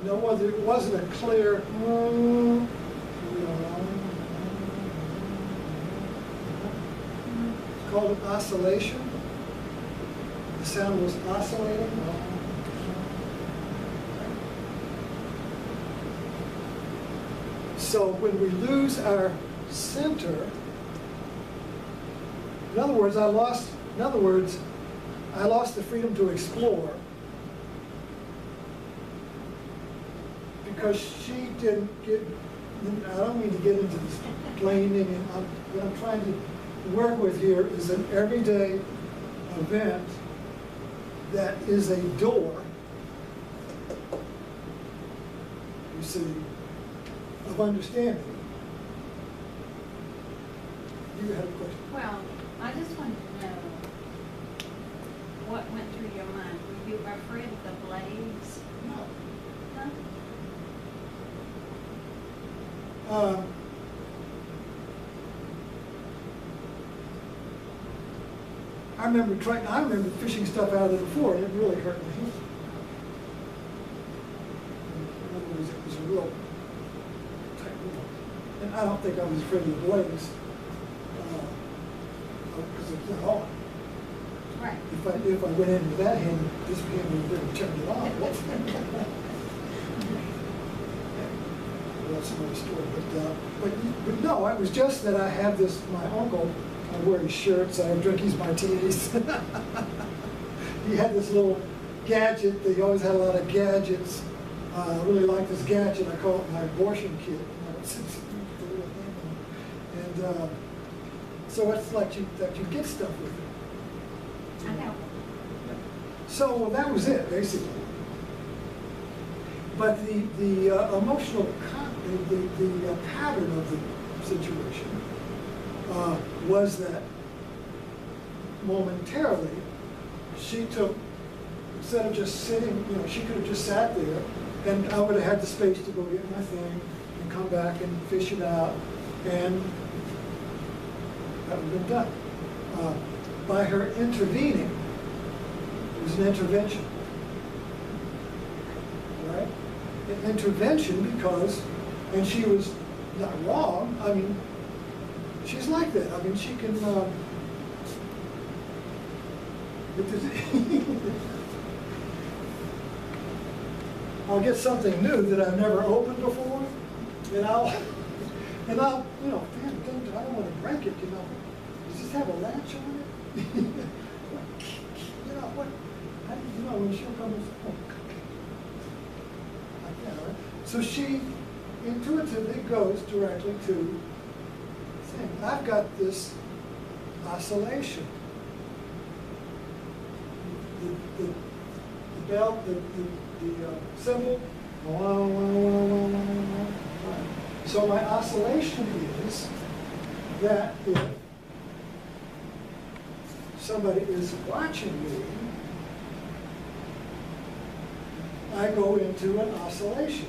No, it wasn't a clear. It's called an oscillation. The sound was oscillating. So when we lose our center, in other words, I lost the freedom to explore because she didn't get, I don't mean to get into this explaining, and what I'm trying to work with here is an everyday event that is a door, you see, of understanding. You had a question. Well, I just wanted to know what went through your mind. Were you afraid of the blades? No. Huh? I remember fishing stuff out of it before, and it really hurt me. In other words, it was a real tight rope. And I don't think I was afraid of the blades, because it's not on. Right. If I went in with that hand, this hand would have turned it on. Well, that's another story. But no, it was just that I have this, my uncle, I wear his shirts, I drink his martinis. He had this little gadget, he always had a lot of gadgets. I really like this gadget, I call it my abortion kit. And so it's like you get stuff with it. I know. So well, that was it, basically. But the emotional, the pattern of the situation was that momentarily she took, instead of just sitting, she could have just sat there, and I would have had the space to go get my thing and come back and fish it out, and that would have been done. By her intervening, it was an intervention. Right? An intervention because, and she was not wrong, I mean, she's like that. I mean, she can, I'll get something new that I've never opened before, and I'll, damn, I don't want to break it, Does this have a latch on it? What? How do you know when she'll come and like that, right? So she intuitively goes directly to thing. I've got this oscillation. The bell, the symbol, wah, wah, wah, wah, wah, wah, wah. So my oscillation is that if somebody is watching me, I go into an oscillation.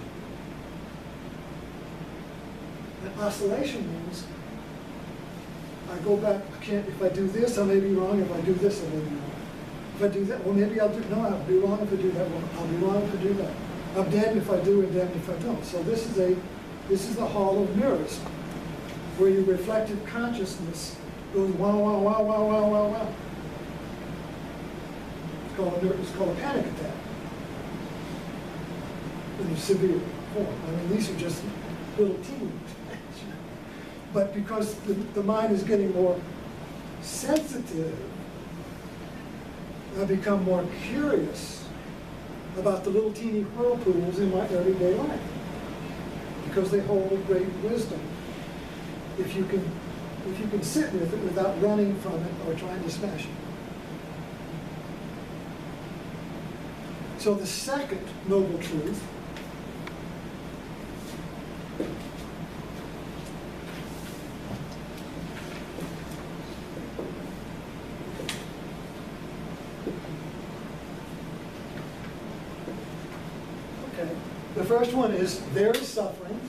An oscillation means I go back, if I do this, I may be wrong. If I do this, I may be wrong. If I do that, well, maybe I'll be wrong if I do that. Well, I'll be wrong if I do that. I'm damned if I do and damned if I don't. So this is the hall of mirrors, where your reflective consciousness goes wow, wow, wow, wow, wow, wow, wow. It's called a panic attack in a severe form. I mean, these are just little teeny attacks. But because the mind is getting more sensitive, I become more curious about the little teeny whirlpools in my everyday life, because they hold a great wisdom. If you can sit with it without running from it or trying to smash it. So the second noble truth the first one is there is suffering.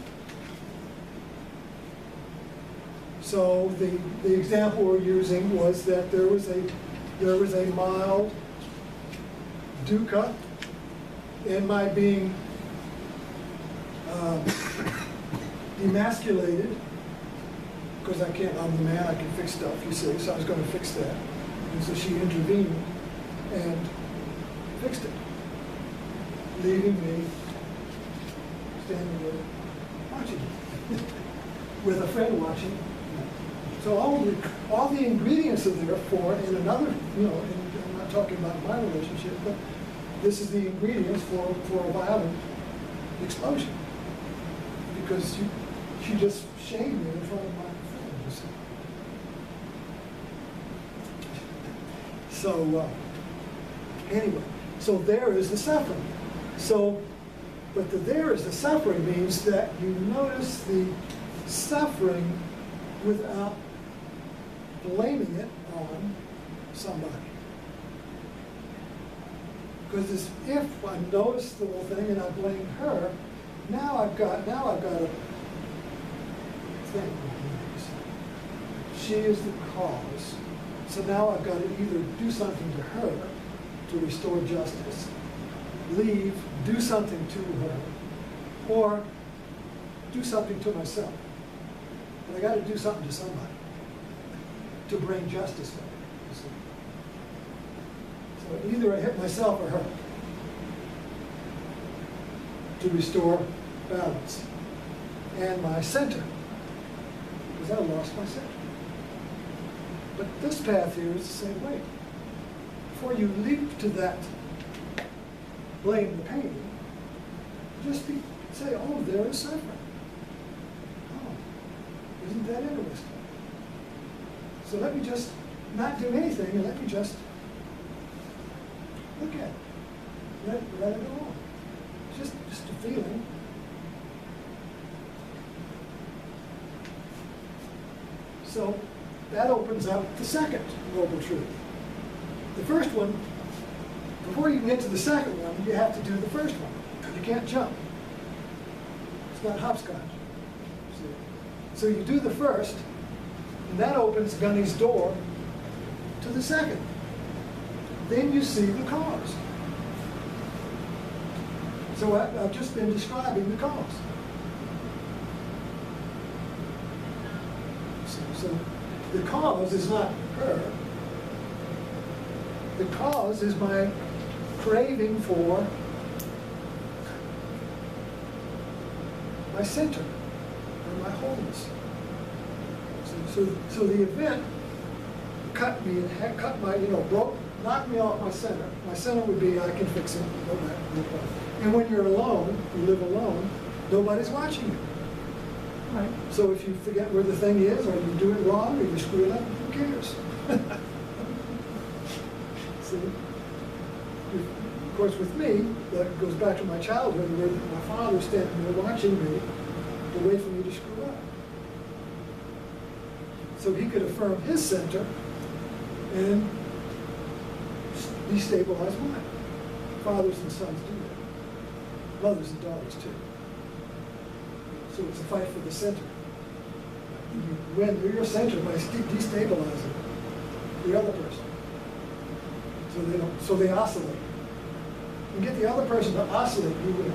So the example we're using was that there was a mild dukkha in my being demasculated, because I'm the man, I can fix stuff, you see, so I was going to fix that. And so she intervened and fixed it, leaving me standing there watching with a friend watching. So all the ingredients are there for, in another, and I'm not talking about my relationship, but this is the ingredients for a violent explosion. Because she just shamed me in front of my friend, you see. So, anyway, so there is the suffering. So, but there is the suffering means that you notice the suffering without blaming it on somebody. Because if I notice the whole thing and I blame her, now I've got a thing. she is the cause. So now I've got to either do something to her to restore justice, leave, do something to her, or do something to myself. But I got to do something to somebody to bring justice back. You see? So either I hit myself or her to restore balance and my center, because I lost my center. But this path here is the same way. Before you leap to that blame the pain, just say, oh, there is suffering. Oh, isn't that interesting? So let me just not do anything and let me just look at it. Let it go on. Just a feeling. So that opens up the second noble truth. The first one, before you can get to the second one, you have to do the first one. You can't jump. It's not hopscotch. So you do the first, and that opens Gunny's door to the second. Then you see the cause. So I've just been describing the cause. So the cause is not her. The cause is my craving for my center or my wholeness. So the event cut me in half, cut my, broke, knocked me off my center. My center would be, I can fix it, no matter, no problem. And when you're alone, you live alone, nobody's watching you. Right. So if you forget where the thing is, or you do it wrong, or you screw it up, who cares? See? Of course, with me, that goes back to my childhood, where my father standing there watching me to wait for me to screw up. So he could affirm his center and destabilize mine. Fathers and sons do that. Mothers and daughters too. So it's a fight for the center. You win your center by destabilizing the other person. So they oscillate. You get the other person to oscillate, you win.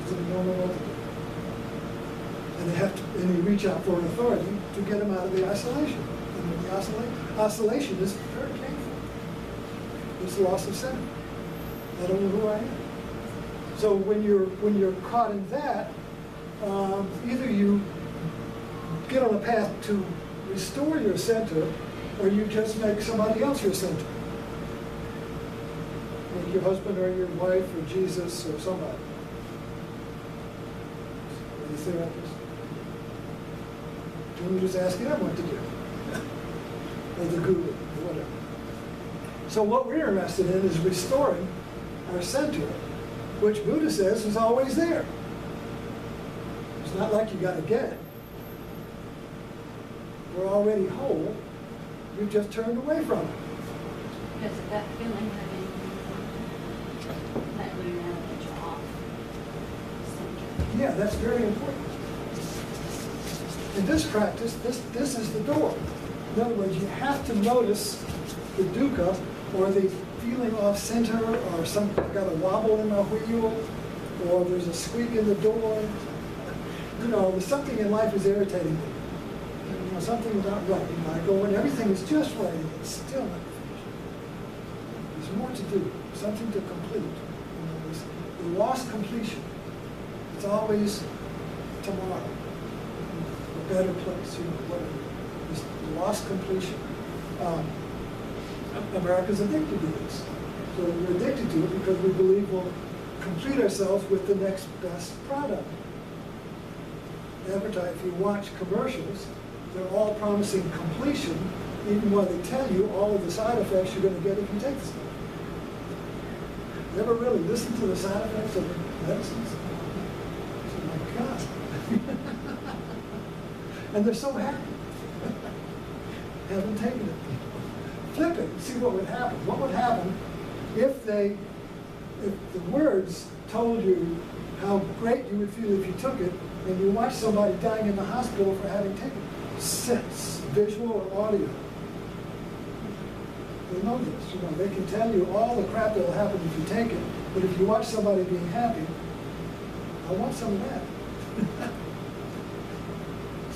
So they don't know what to do. And you reach out for an authority to get them out of the isolation. And the oscillation is very painful. It's loss of center. I don't know who I am. So when you're caught in that, either you get on a path to restore your center, or you just make somebody else your center. Like your husband or your wife or Jesus or somebody. What do you say about this? And you just ask them what to do. Or the guru, or whatever. So what we're interested in is restoring our center, which Buddha says is always there. It's not like you got to get it. We're already whole. You've just turned away from it. Because of that feeling of letting you know that you're off center. Yeah, that's very important. In this practice, this is the door. In other words, you have to notice the dukkha, or the feeling off center, or I've got a wobble in my wheel, or there's a squeak in the door. There's something in life is irritating me. Something is not right. I go when everything is just right, and it's still not finished. There's more to do, something to complete. The lost completion. It's always tomorrow. A better place, whatever. This lost completion. America's addicted to this. So we're addicted to it because we believe we'll complete ourselves with the next best product. Advertise, if you watch commercials, they're all promising completion, even while they tell you all of the side effects you're going to get if you take the stuff. Never really listen to the side effects of the medicines? Oh my God. And they're so happy. Haven't taken it. Flip it and see what would happen. What would happen if the words told you how great you would feel if you took it, and you watch somebody dying in the hospital for having taken sense, visual or audio. They know this, you know, they can tell you all the crap that will happen if you take it, but if you watch somebody being happy, I want some of that.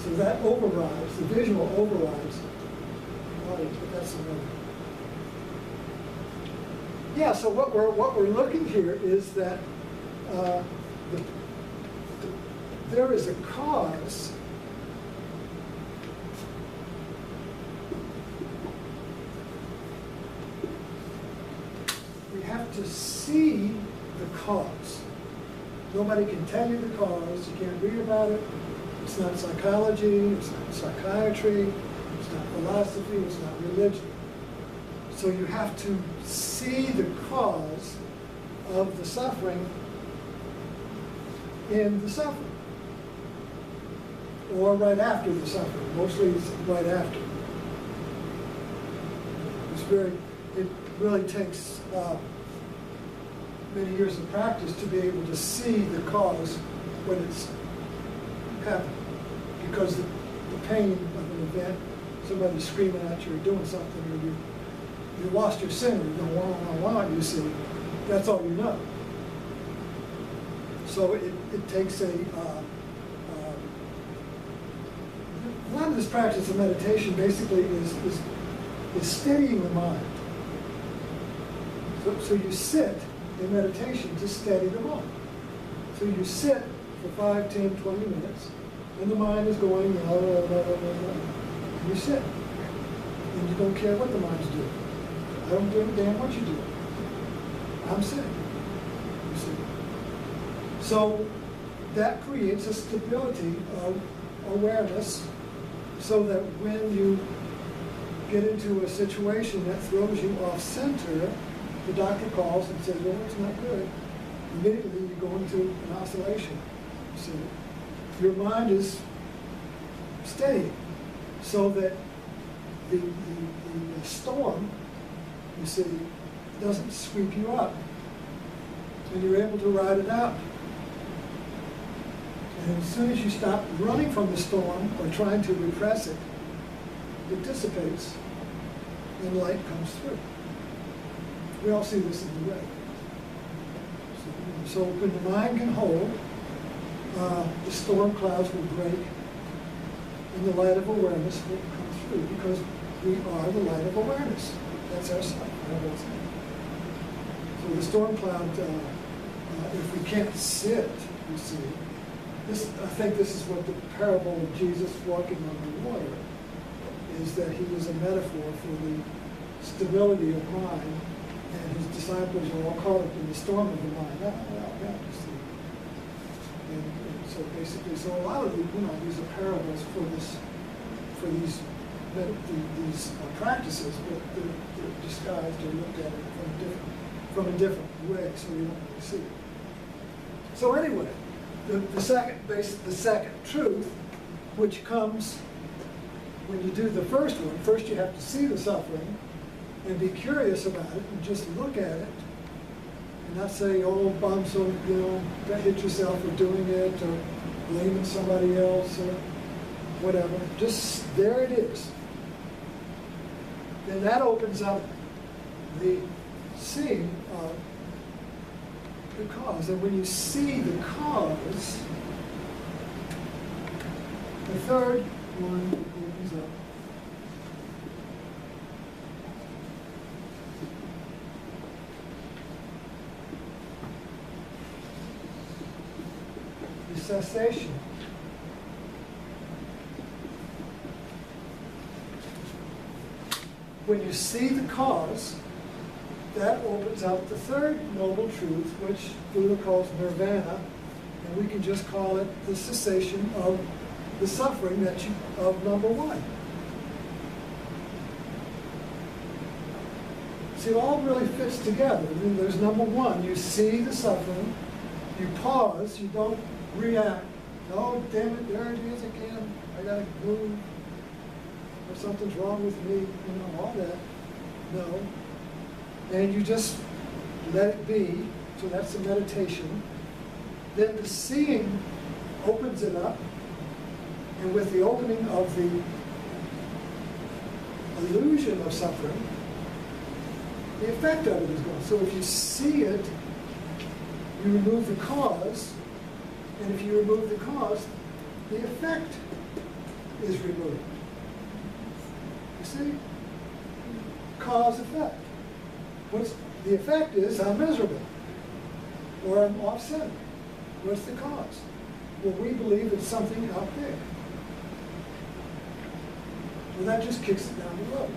So that overrides, the visual overrides the audio, but that's another. Yeah, so what we're looking here is that there is a cause we have to see the cause. Nobody can tell you the cause. You can't read about it. It's not psychology. It's not psychiatry. It's not philosophy. It's not religion. So you have to see the cause of the suffering in the suffering. Or right after the suffering. Mostly it's right after. It really takes many years of practice to be able to see the cause when it's happening. Because the pain of an event, somebody screaming at you or doing something, or you lost your singer, you go, wah, you see, that's all you know. So it takes a lot of this practice of meditation basically is steadying the mind. So you sit in meditation to steady the mind. So you sit for 5, 10, 20 minutes, and the mind is going, and you sit. And you don't care what the mind's doing. I don't give a damn what you do. I'm sitting. You see. So that creates a stability of awareness so that when you get into a situation that throws you off center, the doctor calls and says, well, it's not good. Immediately you go into an oscillation. So your mind is steady so that the storm, you see, doesn't sweep you up. And you're able to ride it out. And as soon as you stop running from the storm or trying to repress it, it dissipates and light comes through. We all see this in the way. So when the mind can hold, the storm clouds will break and the light of awareness will come through because we are the light of awareness. That's our self. So the storm cloud, if we can't sit, you see, I think this is what the parable of Jesus walking on the water is, that he was a metaphor for the stability of mind, and his disciples are all caught up in the storm of the mind. You see. And so basically, so a lot of these are parables for these practices, but they're disguised or looked at it from a different way, so you don't really see it. So anyway, the second truth, which comes when you do the first one. First you have to see the suffering and be curious about it and just look at it and not say, oh, I'm so, hit yourself for doing it or blaming somebody else or whatever. Just there it is. Then that opens up the seeing of the cause. And when you see the cause, the third one opens up. The cessation. When you see the cause, that opens up the third noble truth, which Buddha calls nirvana, and we can just call it the cessation of the suffering of number one. See, it all really fits together. I mean, there's number one, you see the suffering, you pause, you don't react. Oh, damn it, there it is again, I gotta move, or something's wrong with me, all that. No. And you just let it be, so that's the meditation. Then the seeing opens it up, and with the opening of the illusion of suffering, the effect of it is gone. So if you see it, you remove the cause, and if you remove the cause, the effect is removed. You see? Cause, effect. What's the effect is I'm miserable, or I'm off-center. What's the cause? Well, we believe it's something out there. Well, that just kicks it down the road.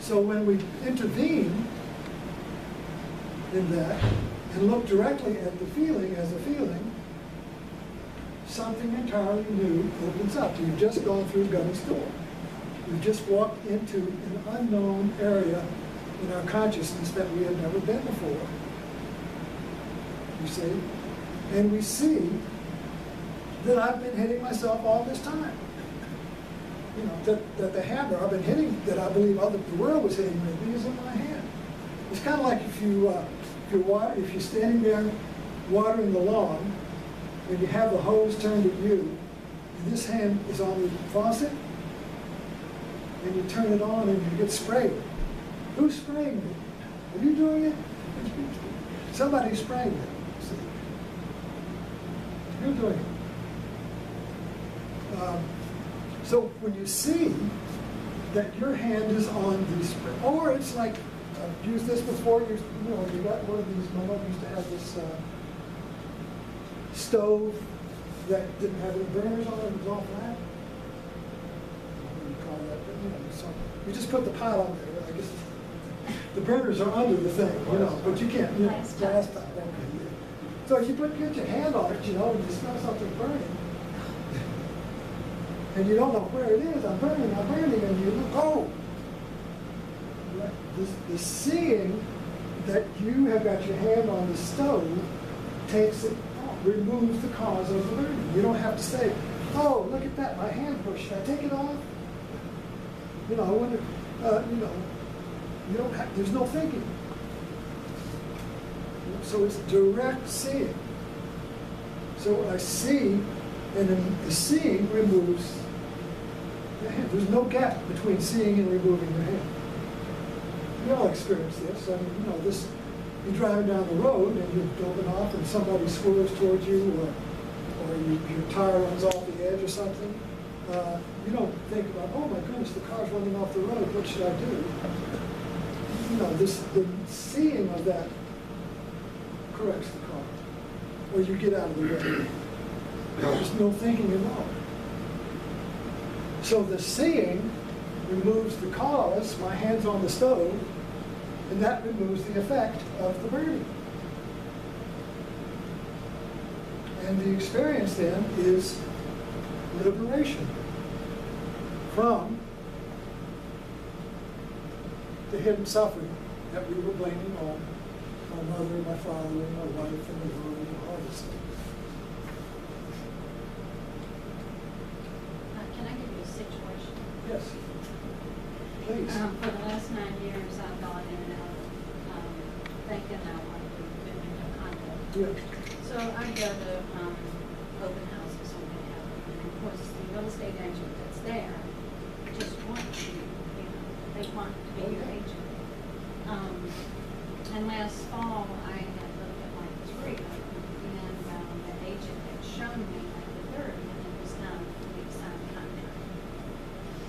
So when we intervene in that and look directly at the feeling as a feeling, something entirely new opens up. You've just gone through Gunny's door. You've just walked into an unknown area in our consciousness that we have never been before. You see? And we see that I've been hitting myself all this time. You know, that the hammer I've been hitting, that I believe the world was hitting me, is in my hand. It's kind of like if you're standing there watering the lawn, and you have the hose turned at you, and this hand is on the faucet, and you turn it on and you get sprayed. Who's spraying it? Are you doing it? Somebody's spraying it. See? You're doing it. So when you see that your hand is on the spray, or it's like, I've used this before, you got one of these, my mom used to have this stove that didn't have any burners on it, it was all flat. What do you call that? But, so you just put the pot on there, I guess the burners are under the thing, but you can't, glass top. Okay, yeah. So if you get your hand on it, and you smell something burning, and you don't know where it is, I'm burning, and you look, oh! The seeing that you have got your hand on the stove takes it off, removes the cause of the burning. You don't have to say, oh, look at that, my hand pushed, should I take it off? I wonder, you don't have, there's no thinking. So it's direct seeing. So I see, and then the seeing removes the hand. There's no gap between seeing and removing the hand. We all experience this. I mean, you're driving down the road and you're doping off and somebody swerves towards you, or your tire runs off the edge or something. You don't think about, oh my goodness, the car's running off the road, what should I do? The seeing of that corrects the car. Or you get out of the way. There's no thinking involved. So the seeing removes the cause, my hand's on the stove, and that removes the effect of the burning. And the experience then is liberation from the hidden suffering that we were blaming on my mother, my father, and my wife, and the world, and all this stuff. Can I give you a situation? Yes. Please. For the last 9 years, I've gone in and out thinking I want to move into a condo. Yeah. So I go to open houses on behalf of, and of course, the real estate agent that's there just wants you, they want to be your agent. And last fall, I had looked at like 3 of them, and the agent had shown me like the third, and it was time for me to sign the contract.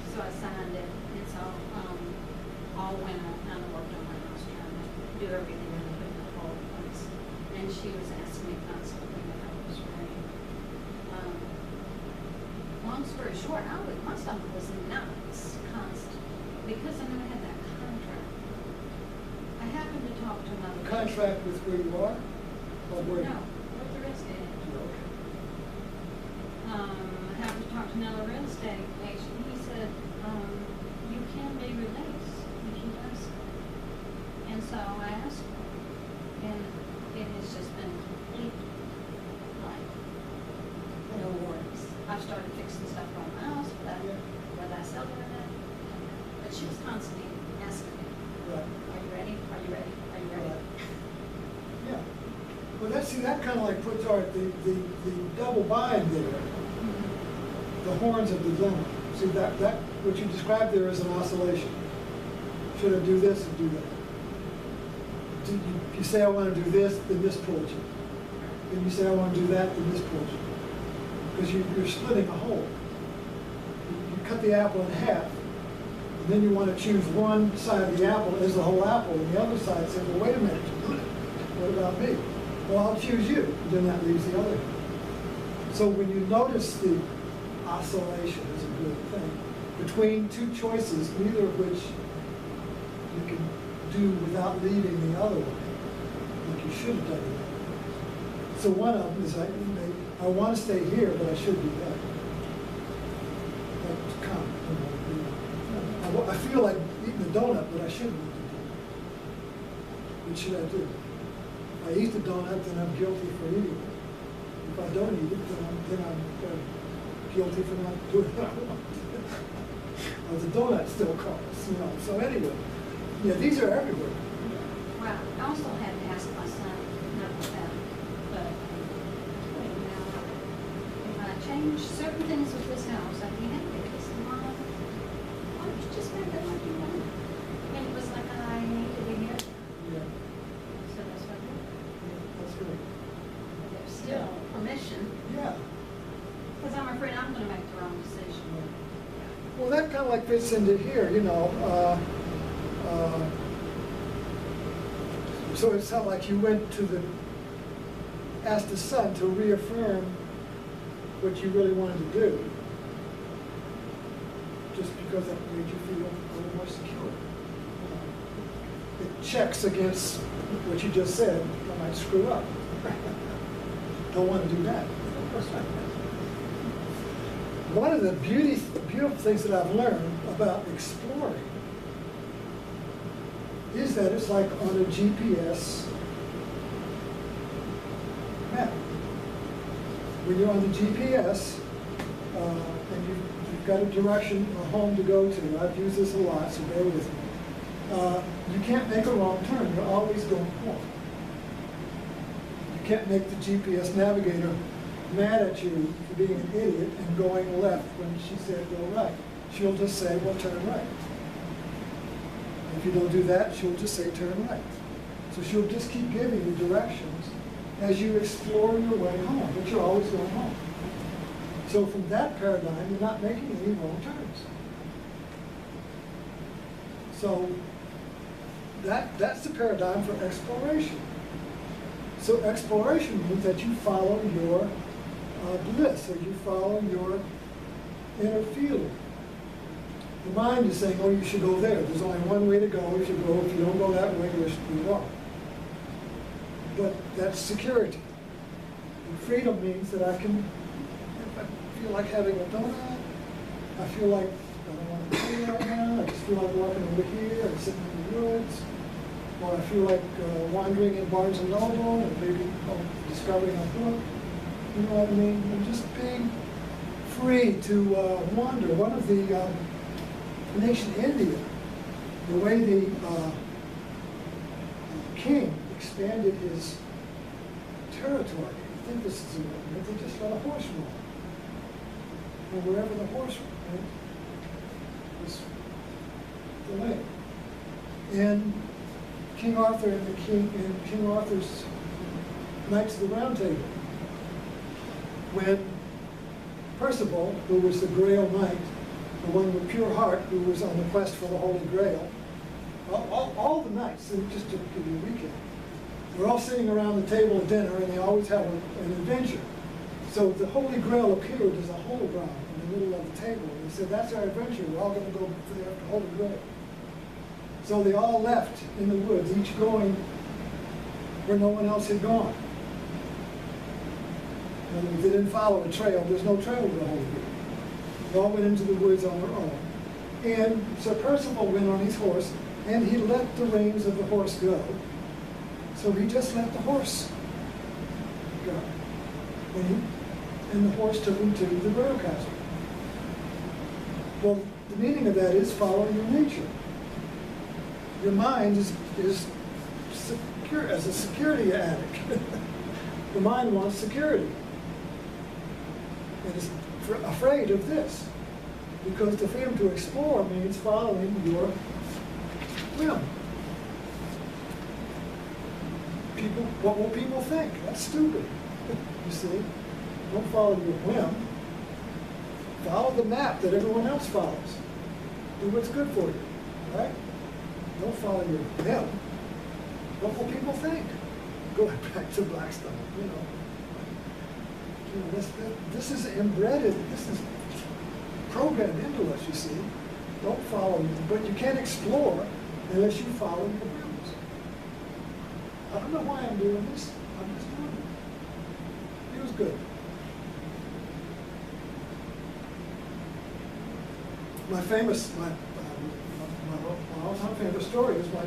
So I signed it, and so all winter I kind of worked on my house, trying to do everything and put the whole place. And she was asking me constantly if I was ready. Long story short, my stomach was nuts constantly because I knew I had that contract. I happened to talk to another Contract with where you are? Or where? No, with the real estate agent. Okay. I happened to talk to another real estate agent. He said, you can be released if you ask. And so I asked for it. And it has just been complete, like, no worries. I've started fixing stuff around my house, whether I sell it or not. But she was constantly asking me, Right. are you ready? Are you ready? Are you ready? Right. Yeah. Well, that kind of like puts the double bind there, the horns of the dilemma. See, that what you described there is an oscillation. Should I do this or do that? If you say I want to do this, then this pulls you. Then you say I want to do that, then this pulls you. Because you're splitting a hole. You cut the apple in half, and then you want to choose one side of the apple as the whole apple, and the other side says, well, wait a minute, what about me? Well, I'll choose you. And then that leaves the other. So when you notice the oscillation is a good thing, between two choices, neither of which you can do without leaving the other one, like you should have done it. So one of them is I want to stay here, but I should do that. That's common. I feel like eating a donut, but I shouldn't eat the donut. What should I do? If I eat the donut, then I'm guilty for eating it. If I don't eat it, then I'm guilty for not doing what I want. Or the donut still counts, you know. So anyway, yeah, these are everywhere. Well, I also had to ask my son, not that, but if I change certain things with this house, I can't have it. He said, Mom, why don't you just make it like you want? And it was like, I need to be here. Yeah, So that's what I did. that's good. There's still permission, Yeah. because I'm afraid I'm gonna make the wrong decision. Well, that kind of like fits into here, you know. So it's not like you went to asked the son to reaffirm what you really wanted to do, just because that made you feel a little more secure. It checks against what you just said. I might screw up. Don't want to do that. One of the beautiful things that I've learned about exploring is that it's like on a GPS map. When you're on the GPS and you've got a direction, a home to go to, I've used this a lot, so bear with me. You can't make a wrong turn. You're always going home. You can't make the GPS navigator mad at you for being an idiot and going left when she said go right. She'll just say, well, turn right. If you don't do that, she'll just say turn right. So she'll just keep giving you directions as you explore your way home, but you're always going home. So from that paradigm, you're not making any wrong turns. So that's the paradigm for exploration. So exploration means that you follow your bliss, or you follow your inner feeling. The mind is saying, oh, you should go there. There's only one way to go. You should go. If you don't go that way, you're wrong. But that's security. And freedom means that I can, if I feel like having a donut, I feel like I don't want to be here right now, I just feel like walking over here and sitting in the woods, or I feel like wandering in Barnes and Noble and maybe discovering a book. You know what I mean? And just being free to wander. One of the nation India, the way the king expanded his territory, I think this is the one, they just let a horse roam. And wherever the horse went was the land. And King Arthur and King Arthur's Knights of the Round Table, when Percival, who was the Grail Knight, the one with pure heart, who was on the quest for the Holy Grail, all the knights, just to give you a recap, they're all sitting around the table at dinner, and they always have an adventure. So the Holy Grail appeared as a hologram in the middle of the table, and they said, that's our adventure, we're all going to go for the Holy Grail. So they all left in the woods, each going where no one else had gone. And they didn't follow a trail. There's no trail to the Holy Grail. They all went into the woods on their own. And Sir Percival went on his horse, and he let the reins of the horse go. So he just let the horse go. And the horse took him to the Grail Castle. Well, the meaning of that is following your nature. Your mind is secure as a security attic. The mind wants security. And is afraid of this. Because the freedom to explore means following your whim. People, what will people think? That's stupid. You see? Don't follow your whim. Follow the map that everyone else follows. Do what's good for you, right? Don't follow your whim. What will people think? Go back to Blackstone, you know. This is embedded, this is programmed into us, you see. Don't follow, but you can't explore unless you follow your whims. I don't know why I'm doing this. I'm just doing it. It was good. My all-time famous story is my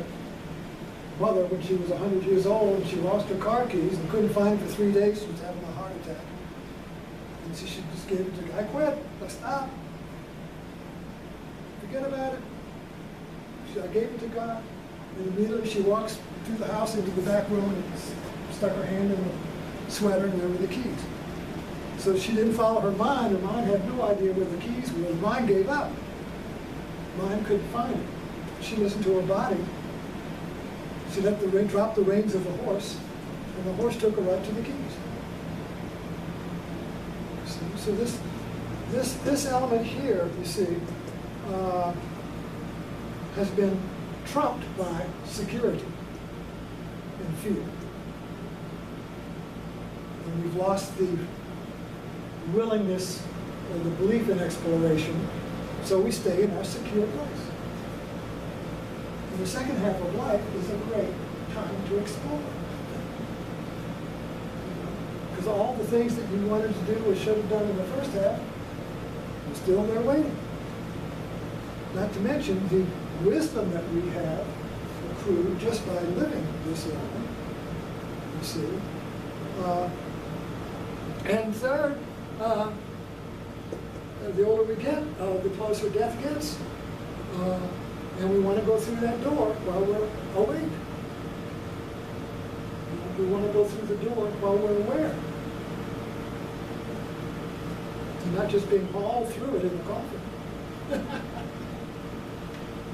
mother, when she was 100 years old, and she lost her car keys and couldn't find them for 3 days. She was having a heart attack. And so she just gave it to the guy. I quit. I stopped. Forget about it. I gave it to God. And immediately she walks through the house into the back room and stuck her hand in the sweater, and there were the keys. So she didn't follow her mind. Her mind had no idea where the keys were. The mind gave up. Mind couldn't find it. She listened to her body. She let the drop the reins of the horse, and the horse took her right to the keys. So this element here, you see, has been trumped by security and fear. And we've lost the willingness or the belief in exploration, so we stay in our secure place. And the second half of life is a great time to explore. Because all the things that you wanted to do or should have done in the first half are still there waiting. Not to mention the wisdom that we have accrued just by living this long, you see. And third, the older we get, the closer death gets. And we want to go through that door while we're awake. We want to go through the door while we're aware. And not just being hauled through it in the coffin.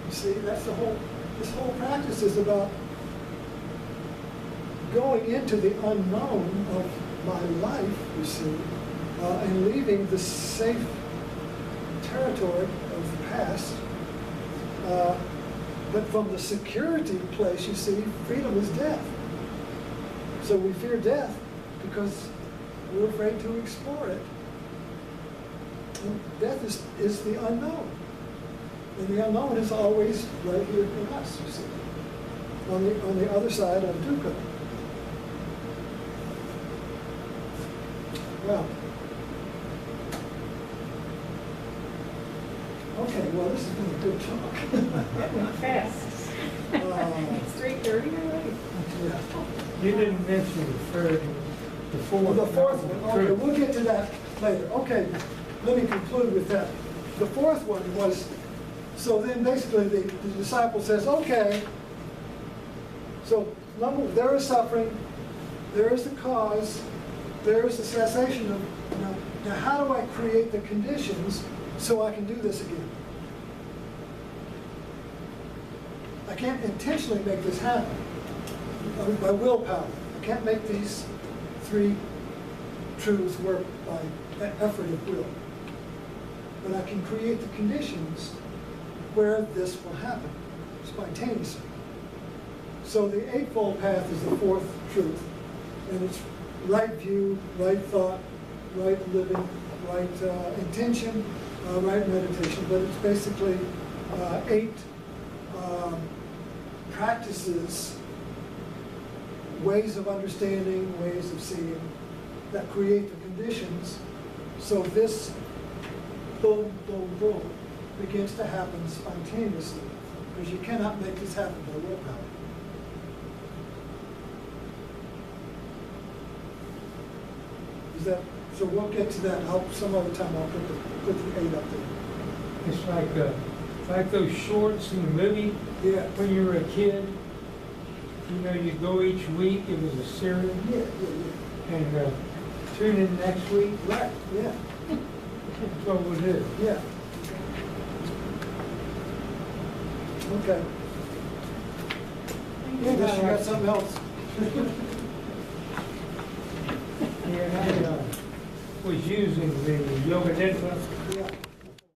You see, that's the whole, this whole practice is about going into the unknown of my life, you see, and leaving the safe territory of the past. But from the security place, you see, freedom is death. So we fear death because we're afraid to explore it. And death is the unknown. And the unknown is always right here in us, you see, on the other side of dukkha. Well, okay, well, this has been a good talk. That went fast. It's 3:30 already. Yeah. You didn't mention the third, the fourth. The fourth one, okay, we'll get to that later. Okay, let me conclude with that. The fourth one was, so then basically the disciple says, okay, so there is suffering, there is the cause, there is the cessation of, now how do I create the conditions so I can do this again? I can't intentionally make this happen by willpower. I can't make these three truths work by effort of will. But I can create the conditions where this will happen spontaneously. So the Eightfold Path is the fourth truth. And it's right view, right thought, right living, right intention, right meditation. But it's basically 8 practices, ways of understanding, ways of seeing, that create the conditions so this boom, boom, boom begins to happen spontaneously, because you cannot make this happen by willpower. Is that, so we'll get to that. Some other time I'll put the 8 up there. It's like those shorts in the movie. Yeah. When you were a kid, you know, you go each week, it was a series. Yeah. And tune in next week, Right, yeah, that's what we'll do. yeah. Okay. Yeah, guess you got something else. Yeah, I was using the yoga nidra Yeah.